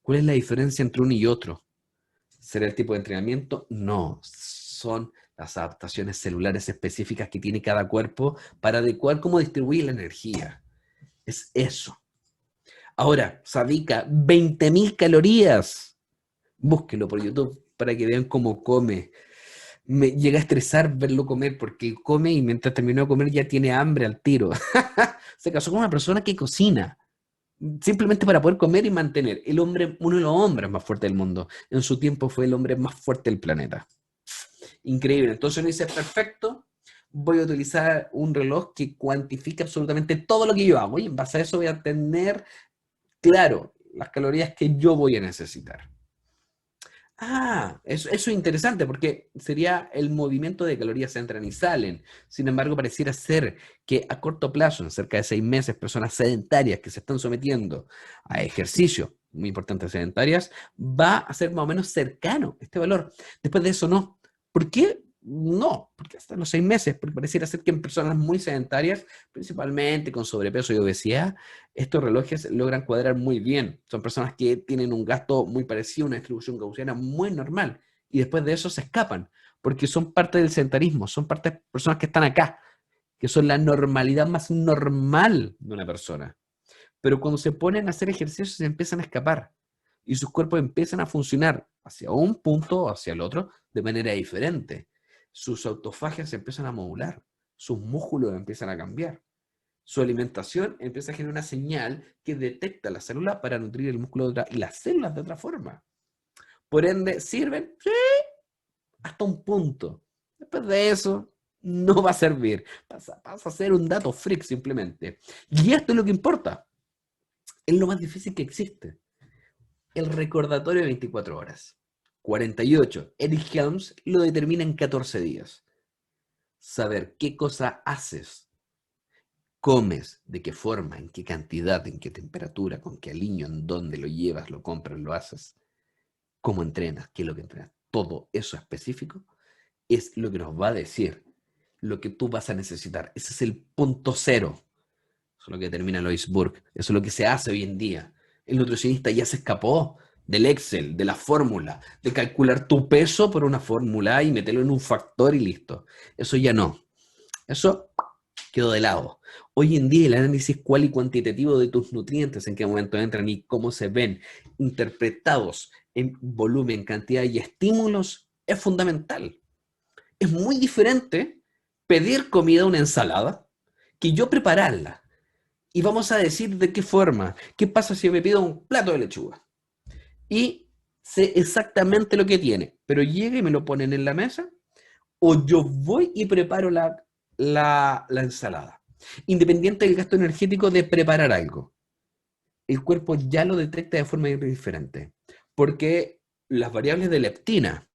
¿Cuál es la diferencia entre uno y otro? ¿Será el tipo de entrenamiento? No, son las adaptaciones celulares específicas que tiene cada cuerpo para adecuar cómo distribuir la energía. Es eso. Ahora, Sadika, 20.000 calorías. Búsquelo por YouTube para que vean cómo come. Me llega a estresar verlo comer porque come y mientras terminó de comer ya tiene hambre al tiro. Se casó con una persona que cocina, simplemente para poder comer y mantener. El hombre, uno de los hombres más fuertes del mundo. En su tiempo fue el hombre más fuerte del planeta. Increíble. Entonces uno dice, perfecto, voy a utilizar un reloj que cuantifique absolutamente todo lo que yo hago y en base a eso voy a tener claro las calorías que yo voy a necesitar. Eso es interesante porque sería el movimiento de calorías entran y salen. Sin embargo, pareciera ser que a corto plazo, en cerca de 6 meses, personas sedentarias que se están sometiendo a ejercicio, muy importantes sedentarias, va a ser más o menos cercano este valor. Después de eso, no. ¿Por qué? No, porque hasta los 6 meses, porque pareciera ser que en personas muy sedentarias, principalmente con sobrepeso y obesidad, estos relojes logran cuadrar muy bien. Son personas que tienen un gasto muy parecido, una distribución gaussiana muy normal, y después de eso se escapan, porque son parte del sedentarismo, son parte de personas que están acá, que son la normalidad más normal de una persona. Pero cuando se ponen a hacer ejercicios se empiezan a escapar, y sus cuerpos empiezan a funcionar hacia un punto o hacia el otro de manera diferente. Sus autofagias se empiezan a modular, sus músculos empiezan a cambiar, su alimentación empieza a generar una señal que detecta la célula para nutrir el músculo y las células de otra forma. Por ende, ¿sirven? Sí, hasta un punto. Después de eso, no va a servir. Pasa a ser un dato freak simplemente. Y esto es lo que importa. Es lo más difícil que existe. El recordatorio de 24 horas. 48. Eric Helms lo determina en 14 días. Saber qué cosa haces, comes, de qué forma, en qué cantidad, en qué temperatura, con qué aliño, en dónde lo llevas, lo compras, lo haces, cómo entrenas, qué es lo que entrenas. Todo eso específico es lo que nos va a decir lo que tú vas a necesitar. Ese es el punto cero. Eso es lo que determina Lois Burke. Eso es lo que se hace hoy en día. El nutricionista ya se escapó del Excel, de la fórmula, de calcular tu peso por una fórmula y meterlo en un factor y listo. Eso ya no. Eso quedó de lado. Hoy en día el análisis cual y cuantitativo de tus nutrientes, en qué momento entran y cómo se ven interpretados en volumen, cantidad y estímulos, es fundamental. Es muy diferente pedir comida, una ensalada, que yo prepararla. Y vamos a decir de qué forma. ¿Qué pasa si me pido un plato de lechuga? Y sé exactamente lo que tiene, pero llega y me lo ponen en la mesa, o yo voy y preparo la ensalada. Independiente del gasto energético de preparar algo, el cuerpo ya lo detecta de forma diferente, porque las variables de leptina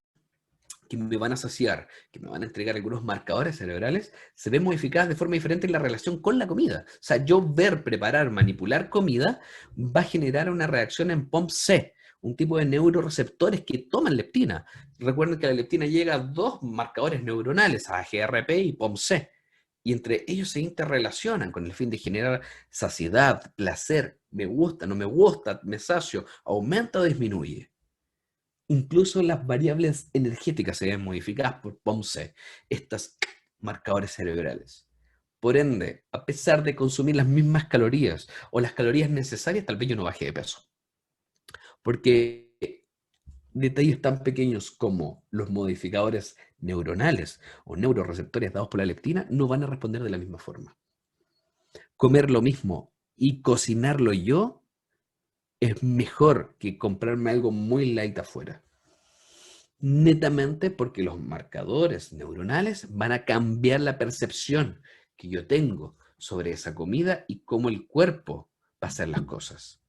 que me van a saciar, que me van a entregar algunos marcadores cerebrales, se ven modificadas de forma diferente en la relación con la comida. O sea, yo ver, preparar, manipular comida va a generar una reacción en POMC, un tipo de neuroreceptores que toman leptina. Recuerden que la leptina llega a dos marcadores neuronales, a GRP y POMC, y entre ellos se interrelacionan con el fin de generar saciedad, placer, me gusta, no me gusta, me sacio, aumenta o disminuye. Incluso las variables energéticas se ven modificadas por POMC, estos marcadores cerebrales. Por ende, a pesar de consumir las mismas calorías o las calorías necesarias, tal vez yo no baje de peso. Porque detalles tan pequeños como los modificadores neuronales o neuroreceptores dados por la leptina no van a responder de la misma forma. Comer lo mismo y cocinarlo yo es mejor que comprarme algo muy light afuera. Netamente porque los marcadores neuronales van a cambiar la percepción que yo tengo sobre esa comida y cómo el cuerpo va a hacer las cosas.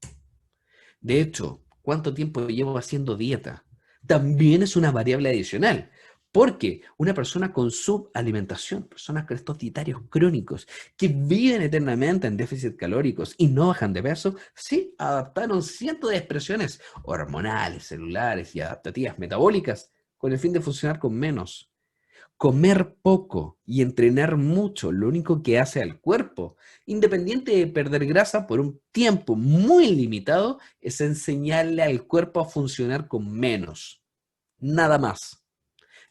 De hecho, ¿cuánto tiempo llevo haciendo dieta? También es una variable adicional, porque una persona con subalimentación, personas con estos dietarios crónicos, que viven eternamente en déficit calóricos y no bajan de peso, sí adaptaron cientos de expresiones hormonales, celulares y adaptativas metabólicas con el fin de funcionar con menos. Comer poco y entrenar mucho, lo único que hace al cuerpo, independiente de perder grasa por un tiempo muy limitado, es enseñarle al cuerpo a funcionar con menos. Nada más.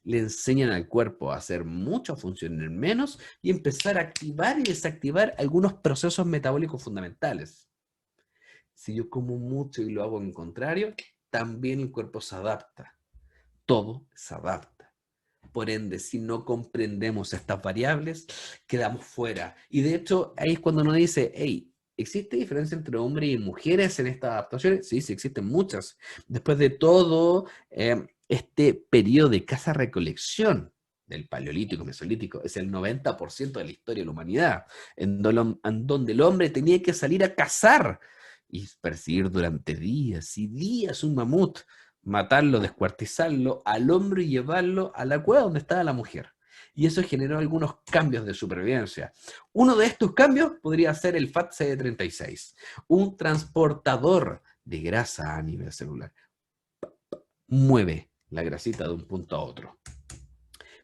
Le enseñan al cuerpo a hacer mucho, a funcionar menos y empezar a activar y desactivar algunos procesos metabólicos fundamentales. Si yo como mucho y lo hago en contrario, también el cuerpo se adapta. Todo se adapta. Por ende, si no comprendemos estas variables, quedamos fuera. Y de hecho, ahí es cuando uno dice, hey, ¿existe diferencia entre hombres y mujeres en estas adaptaciones? Sí, sí, existen muchas. Después de todo este periodo de caza-recolección del Paleolítico, Mesolítico, es el 90% de la historia de la humanidad, en donde el hombre tenía que salir a cazar y perseguir durante días y días un mamut, matarlo, descuartizarlo al hombro y llevarlo a la cueva donde estaba la mujer. Y eso generó algunos cambios de supervivencia. Uno de estos cambios podría ser el FAT-CD36, un transportador de grasa a nivel celular. Mueve la grasita de un punto a otro.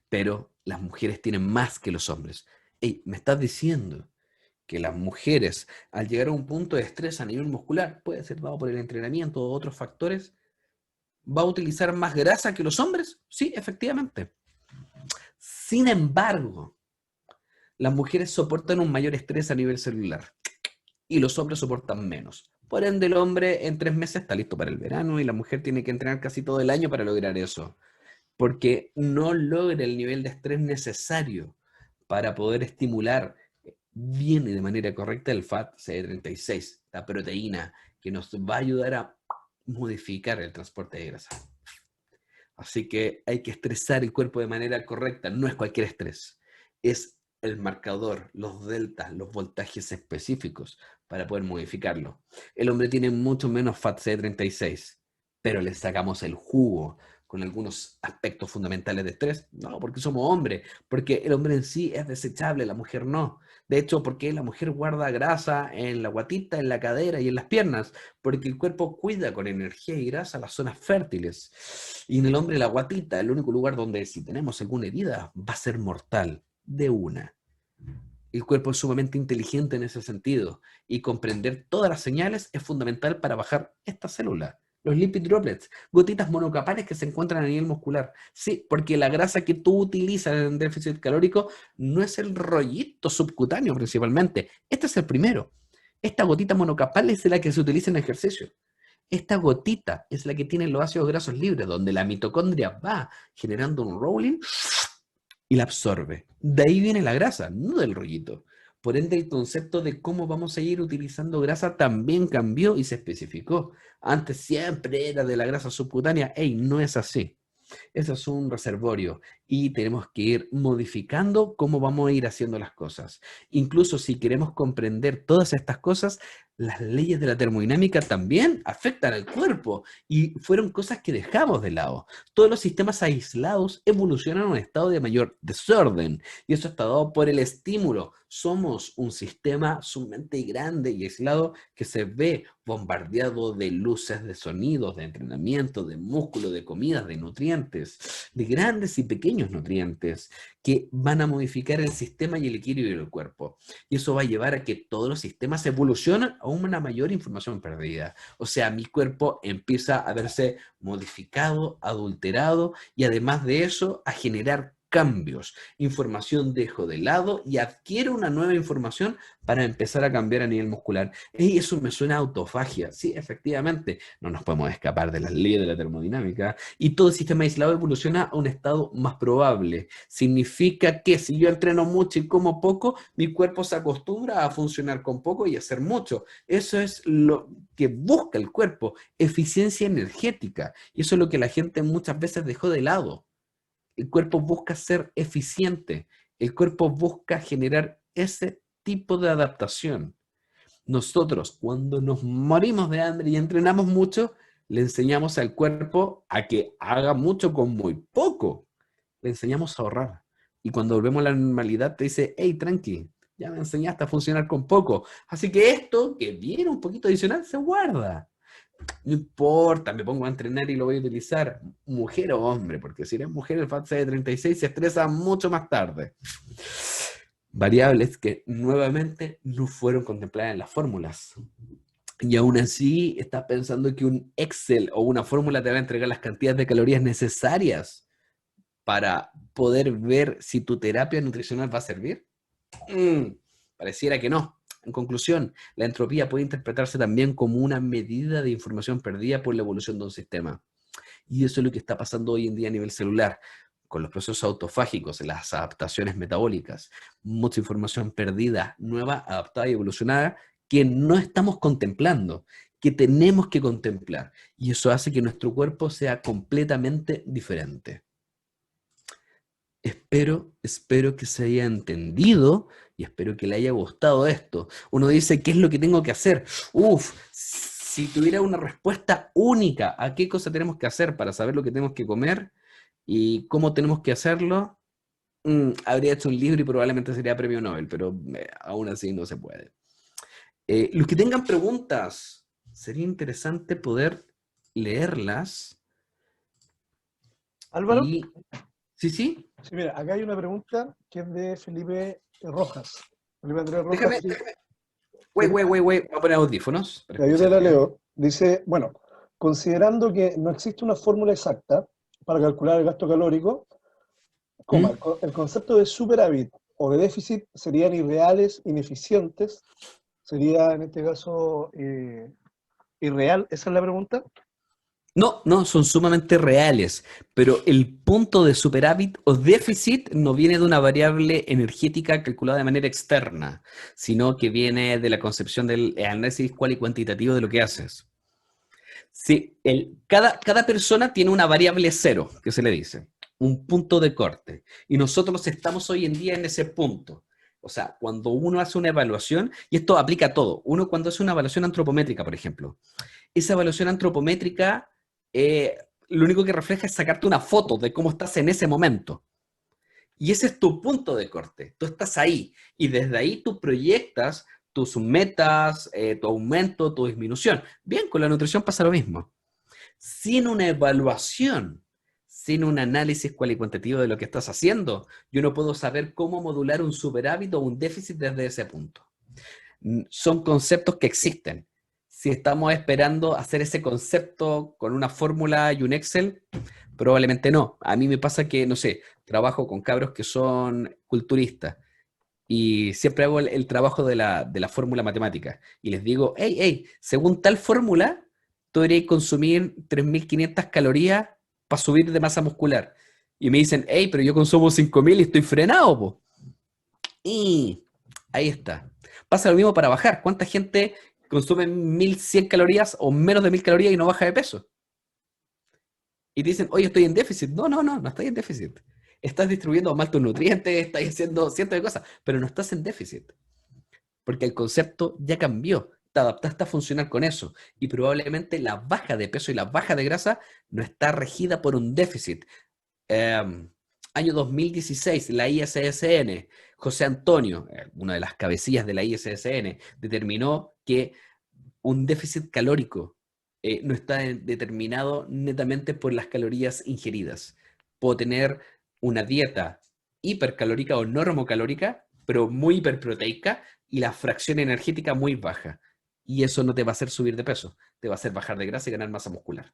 Pero las mujeres tienen más que los hombres. Hey, me estás diciendo que las mujeres, al llegar a un punto de estrés a nivel muscular, puede ser dado por el entrenamiento o otros factores, ¿va a utilizar más grasa que los hombres? Sí, efectivamente. Sin embargo, las mujeres soportan un mayor estrés a nivel celular y los hombres soportan menos. Por ende, el hombre en 3 meses está listo para el verano y la mujer tiene que entrenar casi todo el año para lograr eso, porque no logra el nivel de estrés necesario para poder estimular bien y de manera correcta el FAT-CD36, la proteína que nos va a ayudar a modificar el transporte de grasa. Así que hay que estresar el cuerpo de manera correcta. No es cualquier estrés. Es el marcador, los deltas, los voltajes específicos para poder modificarlo. El hombre tiene mucho menos FAT-C36, pero le sacamos el jugo con algunos aspectos fundamentales de estrés. No, porque somos hombres, porque el hombre en sí es desechable, la mujer no. De hecho, porque la mujer guarda grasa en la guatita, en la cadera y en las piernas, porque el cuerpo cuida con energía y grasa las zonas fértiles. Y en el hombre la guatita, el único lugar donde si tenemos alguna herida va a ser mortal, de una. El cuerpo es sumamente inteligente en ese sentido y comprender todas las señales es fundamental para bajar esta célula. Los lipid droplets, gotitas monocapares que se encuentran a nivel muscular. Sí, porque la grasa que tú utilizas en déficit calórico no es el rollito subcutáneo principalmente. Este es el primero. Esta gotita monocapal es la que se utiliza en ejercicio. Esta gotita es la que tiene los ácidos grasos libres, donde la mitocondria va generando un rolling y la absorbe. De ahí viene la grasa, no del rollito. Por ende, el concepto de cómo vamos a ir utilizando grasa también cambió y se especificó. Antes siempre era de la grasa subcutánea. ¡Ey! No es así. Eso es un reservorio y tenemos que ir modificando cómo vamos a ir haciendo las cosas. Incluso si queremos comprender todas estas cosas, las leyes de la termodinámica también afectan al cuerpo y fueron cosas que dejamos de lado. Todos los sistemas aislados evolucionan a un estado de mayor desorden y eso está dado por el estímulo. Somos un sistema sumamente grande y aislado que se ve bombardeado de luces, de sonidos, de entrenamiento, de músculo, de comidas, de nutrientes, de grandes y pequeños nutrientes que van a modificar el sistema y el equilibrio del cuerpo. Y eso va a llevar a que todos los sistemas evolucionen a una mayor información perdida. O sea, mi cuerpo empieza a verse modificado, adulterado y además de eso a generar cambios. Información dejo de lado y adquiero una nueva información para empezar a cambiar a nivel muscular. Y eso me suena a autofagia. Sí, efectivamente, no nos podemos escapar de las leyes de la termodinámica. Y todo sistema aislado evoluciona a un estado más probable. Significa que si yo entreno mucho y como poco, mi cuerpo se acostumbra a funcionar con poco y hacer mucho. Eso es lo que busca el cuerpo, eficiencia energética. Y eso es lo que la gente muchas veces dejó de lado. El cuerpo busca ser eficiente. El cuerpo busca generar ese tipo de adaptación. Nosotros, cuando nos morimos de hambre y entrenamos mucho, le enseñamos al cuerpo a que haga mucho con muy poco. Le enseñamos a ahorrar. Y cuando volvemos a la normalidad, te dice, hey, tranqui, ya me enseñaste a funcionar con poco. Así que esto, que viene un poquito adicional, se guarda. No importa, me pongo a entrenar y lo voy a utilizar, mujer o hombre, porque si eres mujer, el FATSA de 36 se estresa mucho más tarde. Variables que nuevamente no fueron contempladas en las fórmulas. Y aún así, estás pensando que un Excel o una fórmula te va a entregar las cantidades de calorías necesarias para poder ver si tu terapia nutricional va a servir. Pareciera que no. En conclusión, la entropía puede interpretarse también como una medida de información perdida por la evolución de un sistema. Y eso es lo que está pasando hoy en día a nivel celular, con los procesos autofágicos, las adaptaciones metabólicas. Mucha información perdida, nueva, adaptada y evolucionada, que no estamos contemplando, que tenemos que contemplar. Y eso hace que nuestro cuerpo sea completamente diferente. Espero que se haya entendido y espero que le haya gustado esto. Uno dice, ¿qué es lo que tengo que hacer? Uf, si tuviera una respuesta única a qué cosa tenemos que hacer para saber lo que tenemos que comer y cómo tenemos que hacerlo, habría hecho un libro y probablemente sería premio Nobel, pero aún así no se puede. Los que tengan preguntas, sería interesante poder leerlas Álvaro. y... Sí, sí. Sí, mira, acá hay una pregunta que es de Felipe Rojas. Felipe Andrés Rojas. Déjame. Voy a poner audífonos. Yo te la leo. Dice, bueno, considerando que no existe una fórmula exacta para calcular el gasto calórico, el concepto de superávit o de déficit serían irreales, ineficientes. Sería, en este caso, irreal. ¿Esa es la pregunta? No, son sumamente reales, pero el punto de superávit o déficit no viene de una variable energética calculada de manera externa, sino que viene de la concepción del análisis cual y cuantitativo de lo que haces. Sí, cada persona tiene una variable cero, que se le dice, un punto de corte, y nosotros estamos hoy en día en ese punto. O sea, cuando uno hace una evaluación, y esto aplica a todo, uno cuando hace una evaluación antropométrica, por ejemplo, esa evaluación antropométrica lo único que refleja es sacarte una foto de cómo estás en ese momento. Y ese es tu punto de corte. Tú estás ahí. Y desde ahí tú proyectas tus metas, tu aumento, tu disminución. Bien, con la nutrición pasa lo mismo. Sin una evaluación, sin un análisis cualitativo de lo que estás haciendo. Yo no puedo saber cómo modular un superávit o un déficit desde ese punto. Son conceptos que existen. Si estamos esperando hacer ese concepto con una fórmula y un Excel, probablemente no. A mí me pasa que, no sé, trabajo con cabros que son culturistas y siempre hago el trabajo de la fórmula matemática y les digo, hey, hey, según tal fórmula, tú deberías consumir 3.500 calorías para subir de masa muscular. Y me dicen, hey, pero yo consumo 5.000 y estoy frenado, po. Y ahí está. Pasa lo mismo para bajar. ¿Cuánta gente consume 1.100 calorías o menos de 1.000 calorías y no baja de peso? Y te dicen, oye, estoy en déficit. No, no, no, no estás en déficit. Estás distribuyendo mal tus nutrientes, estás haciendo cientos de cosas, pero no estás en déficit. Porque el concepto ya cambió. Te adaptaste a funcionar con eso. Y probablemente la baja de peso y la baja de grasa no está regida por un déficit. Eh, Año 2016, la ISSN, José Antonio, una de las cabecillas de la ISSN, determinó que un déficit calórico no está determinado netamente por las calorías ingeridas. Puedo tener una dieta hipercalórica o normocalórica, pero muy hiperproteica y la fracción energética muy baja. Y eso no te va a hacer subir de peso, te va a hacer bajar de grasa y ganar masa muscular.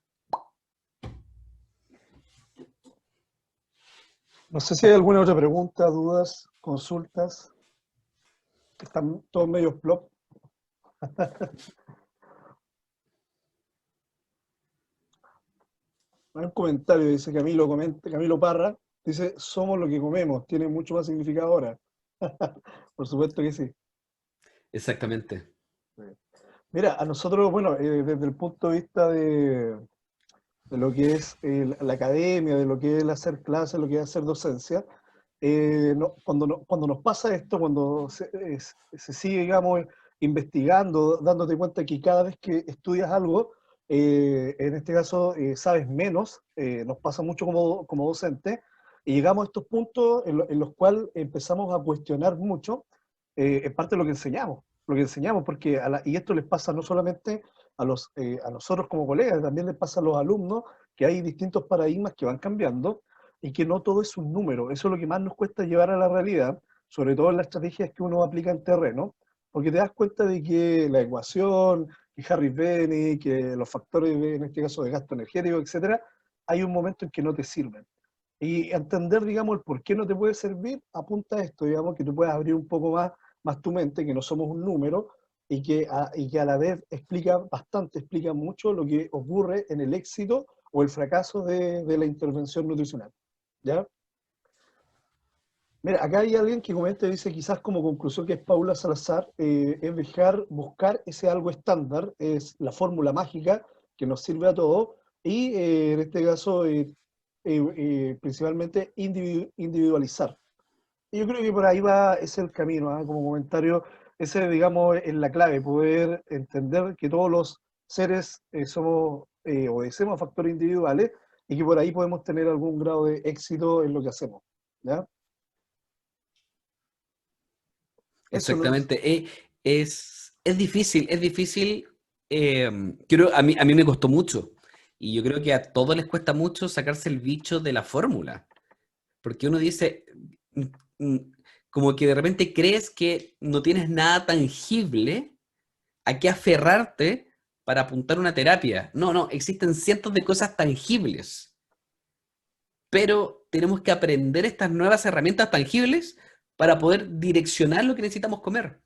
No sé si hay alguna otra pregunta, dudas, consultas. Están todos medio plop. Hay un comentario, dice Camilo, Camilo Parra, dice, somos lo que comemos, tiene mucho más significado ahora. Por supuesto que sí. Exactamente. Mira, a nosotros, bueno, desde el punto de vista de lo que es la academia, de lo que es el hacer clases, lo que es hacer docencia, cuando nos pasa esto, cuando se sigue, digamos, investigando, dándote cuenta que cada vez que estudias algo, en este caso sabes menos, nos pasa mucho como docente, y llegamos a estos puntos en los cuales empezamos a cuestionar mucho, en parte lo que enseñamos, porque y esto les pasa no solamente a nosotros como colegas, también les pasa a los alumnos, que hay distintos paradigmas que van cambiando, y que no todo es un número. Eso es lo que más nos cuesta llevar a la realidad, sobre todo en las estrategias que uno aplica en terreno, porque te das cuenta de que la ecuación, que Harris-Benny, que los factores, en este caso, de gasto energético, etcétera, hay un momento en que no te sirven. Y entender, digamos, el por qué no te puede servir, apunta a esto, digamos, que tú puedas abrir un poco más tu mente, que no somos un número, y que a la vez explica mucho lo que ocurre en el éxito o el fracaso de la intervención nutricional. ¿Ya? Mira, acá hay alguien que comenta y dice, quizás como conclusión, que es Paula Salazar, es buscar ese algo estándar, es la fórmula mágica que nos sirve a todos, y en este caso, principalmente individualizar. Y yo creo que por ahí va, ese es el camino, ¿ah? Como comentario, ese, digamos, es la clave, poder entender que todos los seres obedecemos a factores individuales, y que por ahí podemos tener algún grado de éxito en lo que hacemos. ¿Ya? Eso es lo que... Exactamente. Es difícil, es difícil. Creo, a mí me costó mucho. Y yo creo que a todos les cuesta mucho sacarse el bicho de la fórmula. Porque uno dice, mm, mm, como que de repente crees que no tienes nada tangible a qué aferrarte para apuntar una terapia. No, no, existen cientos de cosas tangibles. Pero tenemos que aprender estas nuevas herramientas tangibles para poder direccionar lo que necesitamos comer.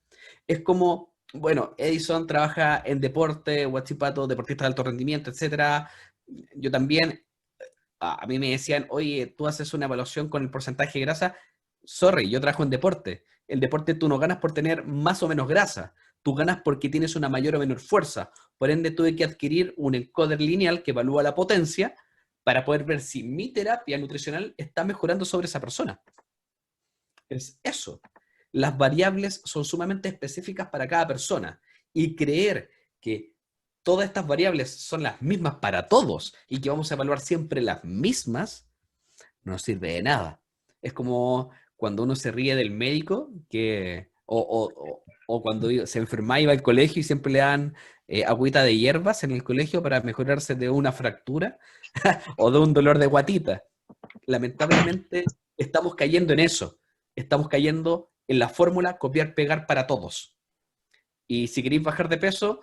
Es como, bueno, Edison trabaja en deporte, Huachipato, deportista de alto rendimiento, etcétera. Yo también, a mí me decían, oye, tú haces una evaluación con el porcentaje de grasa. Sorry, yo trabajo en deporte. El deporte tú no ganas por tener más o menos grasa, tú ganas porque tienes una mayor o menor fuerza. Por ende, tuve que adquirir un encoder lineal que evalúa la potencia para poder ver si mi terapia nutricional está mejorando sobre esa persona. Es eso. Las variables son sumamente específicas para cada persona y creer que todas estas variables son las mismas para todos y que vamos a evaluar siempre las mismas, no sirve de nada. Es como cuando uno se ríe del médico que, O cuando se enfermaba iba al colegio y siempre le dan agüita de hierbas en el colegio para mejorarse de una fractura o de un dolor de guatita. Lamentablemente estamos cayendo en eso. Estamos cayendo en la fórmula copiar, pegar para todos. Y si queréis bajar de peso,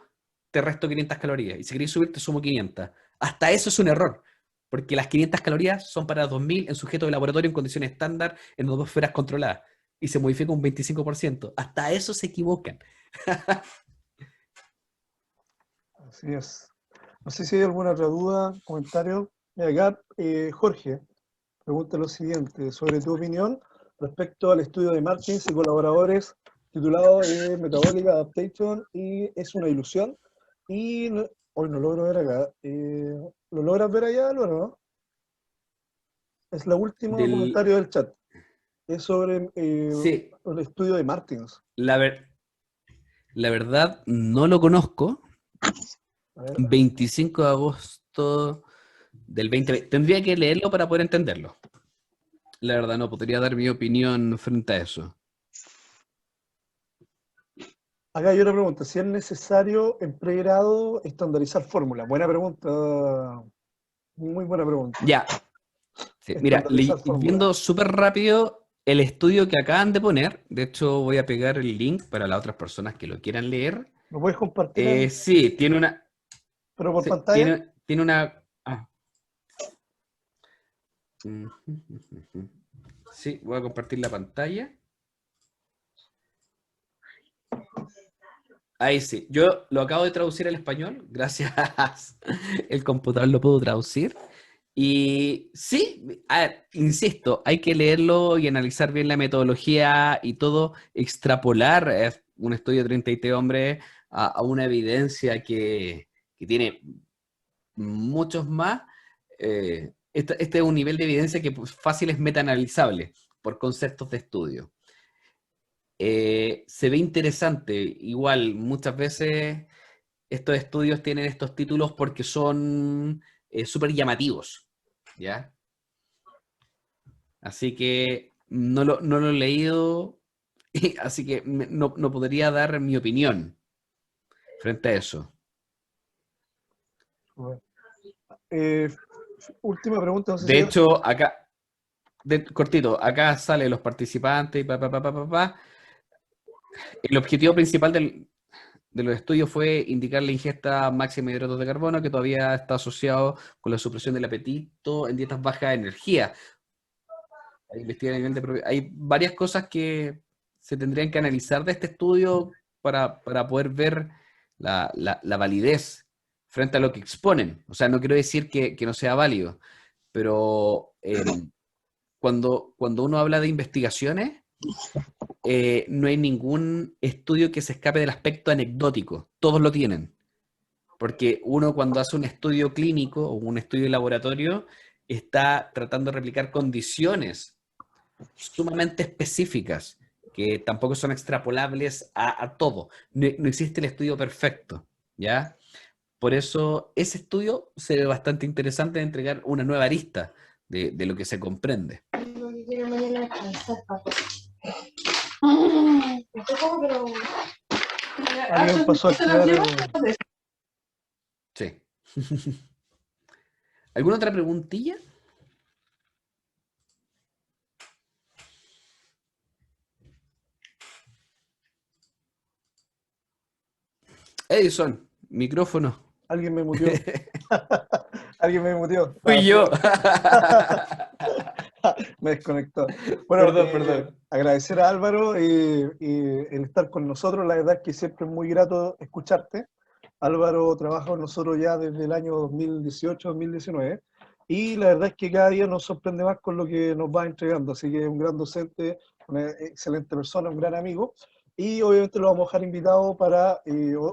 te resto 500 calorías. Y si queréis subir, te sumo 500. Hasta eso es un error. Porque las 500 calorías son para 2000 en sujeto de laboratorio en condiciones estándar en atmósferas controladas. Y se modifica un 25%. Hasta eso se equivocan. Así es. No sé si hay alguna otra duda, comentario. Mira, acá Jorge pregunta lo siguiente, sobre tu opinión respecto al estudio de Martins y colaboradores titulado Metabolic Adaptation y es una ilusión. Y hoy no logro ver acá. ¿Lo logras ver allá, Álvaro, no? Es el último Del, comentario del chat. Es sobre sí, el estudio de Martins. la, ver, la verdad no lo conozco. A ver, 25 de agosto del 2020. Tendría que leerlo para poder entenderlo. La verdad no podría dar mi opinión frente a eso. acá hay una pregunta. Si es necesario en pregrado estandarizar fórmulas. Buena pregunta. Muy buena pregunta. Ya, sí, mira, Estandarizar fórmulas. viendo súper rápido el estudio que acaban de poner, de hecho voy a pegar el link para las otras personas que lo quieran leer. ¿Lo puedes compartir en, Sí, tiene una, pero por sí, pantalla? tiene una, sí, voy a compartir la pantalla. Ahí sí, yo lo acabo de traducir al español, gracias, el computador lo puedo traducir. Y sí, a ver, insisto, hay que leerlo y analizar bien la metodología y todo, extrapolar un estudio de 33 hombres a una evidencia que tiene muchos más. Este es un nivel de evidencia que pues, fácil es metaanalizable por conceptos de estudio. Se ve interesante, igual muchas veces estos estudios tienen estos títulos porque son súper llamativos, ¿ya? Así que no lo he leído, así que no podría dar mi opinión frente a eso. Bueno. Eh, última pregunta, no sé si De hay. hecho, acá, cortito, acá salen los participantes y pa. El objetivo principal de los estudios fue indicar la ingesta máxima de hidratos de carbono, que todavía está asociado con la supresión del apetito en dietas bajas de energía. Hay varias cosas que se tendrían que analizar de este estudio para poder ver la validez frente a lo que exponen. O sea, no quiero decir que no sea válido, pero cuando uno habla de investigaciones, no hay ningún estudio que se escape del aspecto anecdótico. Todos lo tienen. Porque uno cuando hace un estudio clínico o un estudio de laboratorio está tratando de replicar condiciones sumamente específicas que tampoco son extrapolables a todo. No existe el estudio perfecto, ¿ya? Por eso ese estudio se ve bastante interesante de entregar una nueva arista de lo que se comprende. Alguien pasó a activar el... Sí. ¿Alguna otra preguntilla? Edison, micrófono. Alguien me muteó. Alguien me muteó. Fui yo. Me desconectó. Bueno, Perdón. agradecer a Álvaro y el estar con nosotros. La verdad es que siempre es muy grato escucharte. Álvaro trabaja con nosotros ya desde el año 2018-2019 y la verdad es que cada día nos sorprende más con lo que nos va entregando. Así que es un gran docente, una excelente persona, un gran amigo. Y obviamente lo vamos a dejar invitado para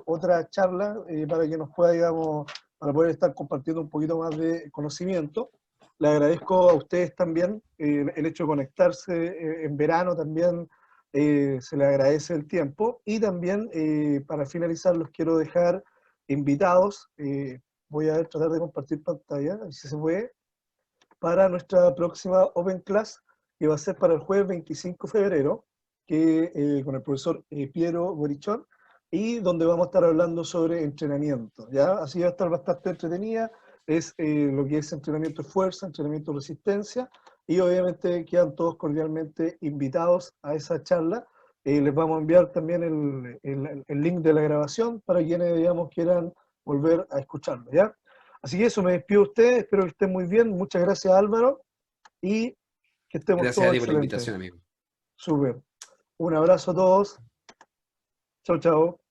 otra charla, para que nos pueda, digamos, para poder estar compartiendo un poquito más de conocimiento. Le agradezco a ustedes también el hecho de conectarse en verano también, se le agradece el tiempo. Y también, para finalizar, los quiero dejar invitados, voy a tratar de compartir pantalla, si se puede, para nuestra próxima Open Class, que va a ser para el jueves 25 de febrero. con el profesor Piero Borichón, y donde vamos a estar hablando sobre entrenamiento, ¿ya? Así va a estar bastante entretenida, es lo que es entrenamiento de fuerza, entrenamiento de resistencia, y obviamente quedan todos cordialmente invitados a esa charla. Les vamos a enviar también el link de la grabación para quienes, digamos, quieran volver a escucharlo, ¿ya? Así que eso, me despido de ustedes, espero que estén muy bien, muchas gracias Álvaro, y que estemos Gracias a todos ti por la excelentes. invitación, amigo. Súper. Un abrazo a todos. Chao, chao.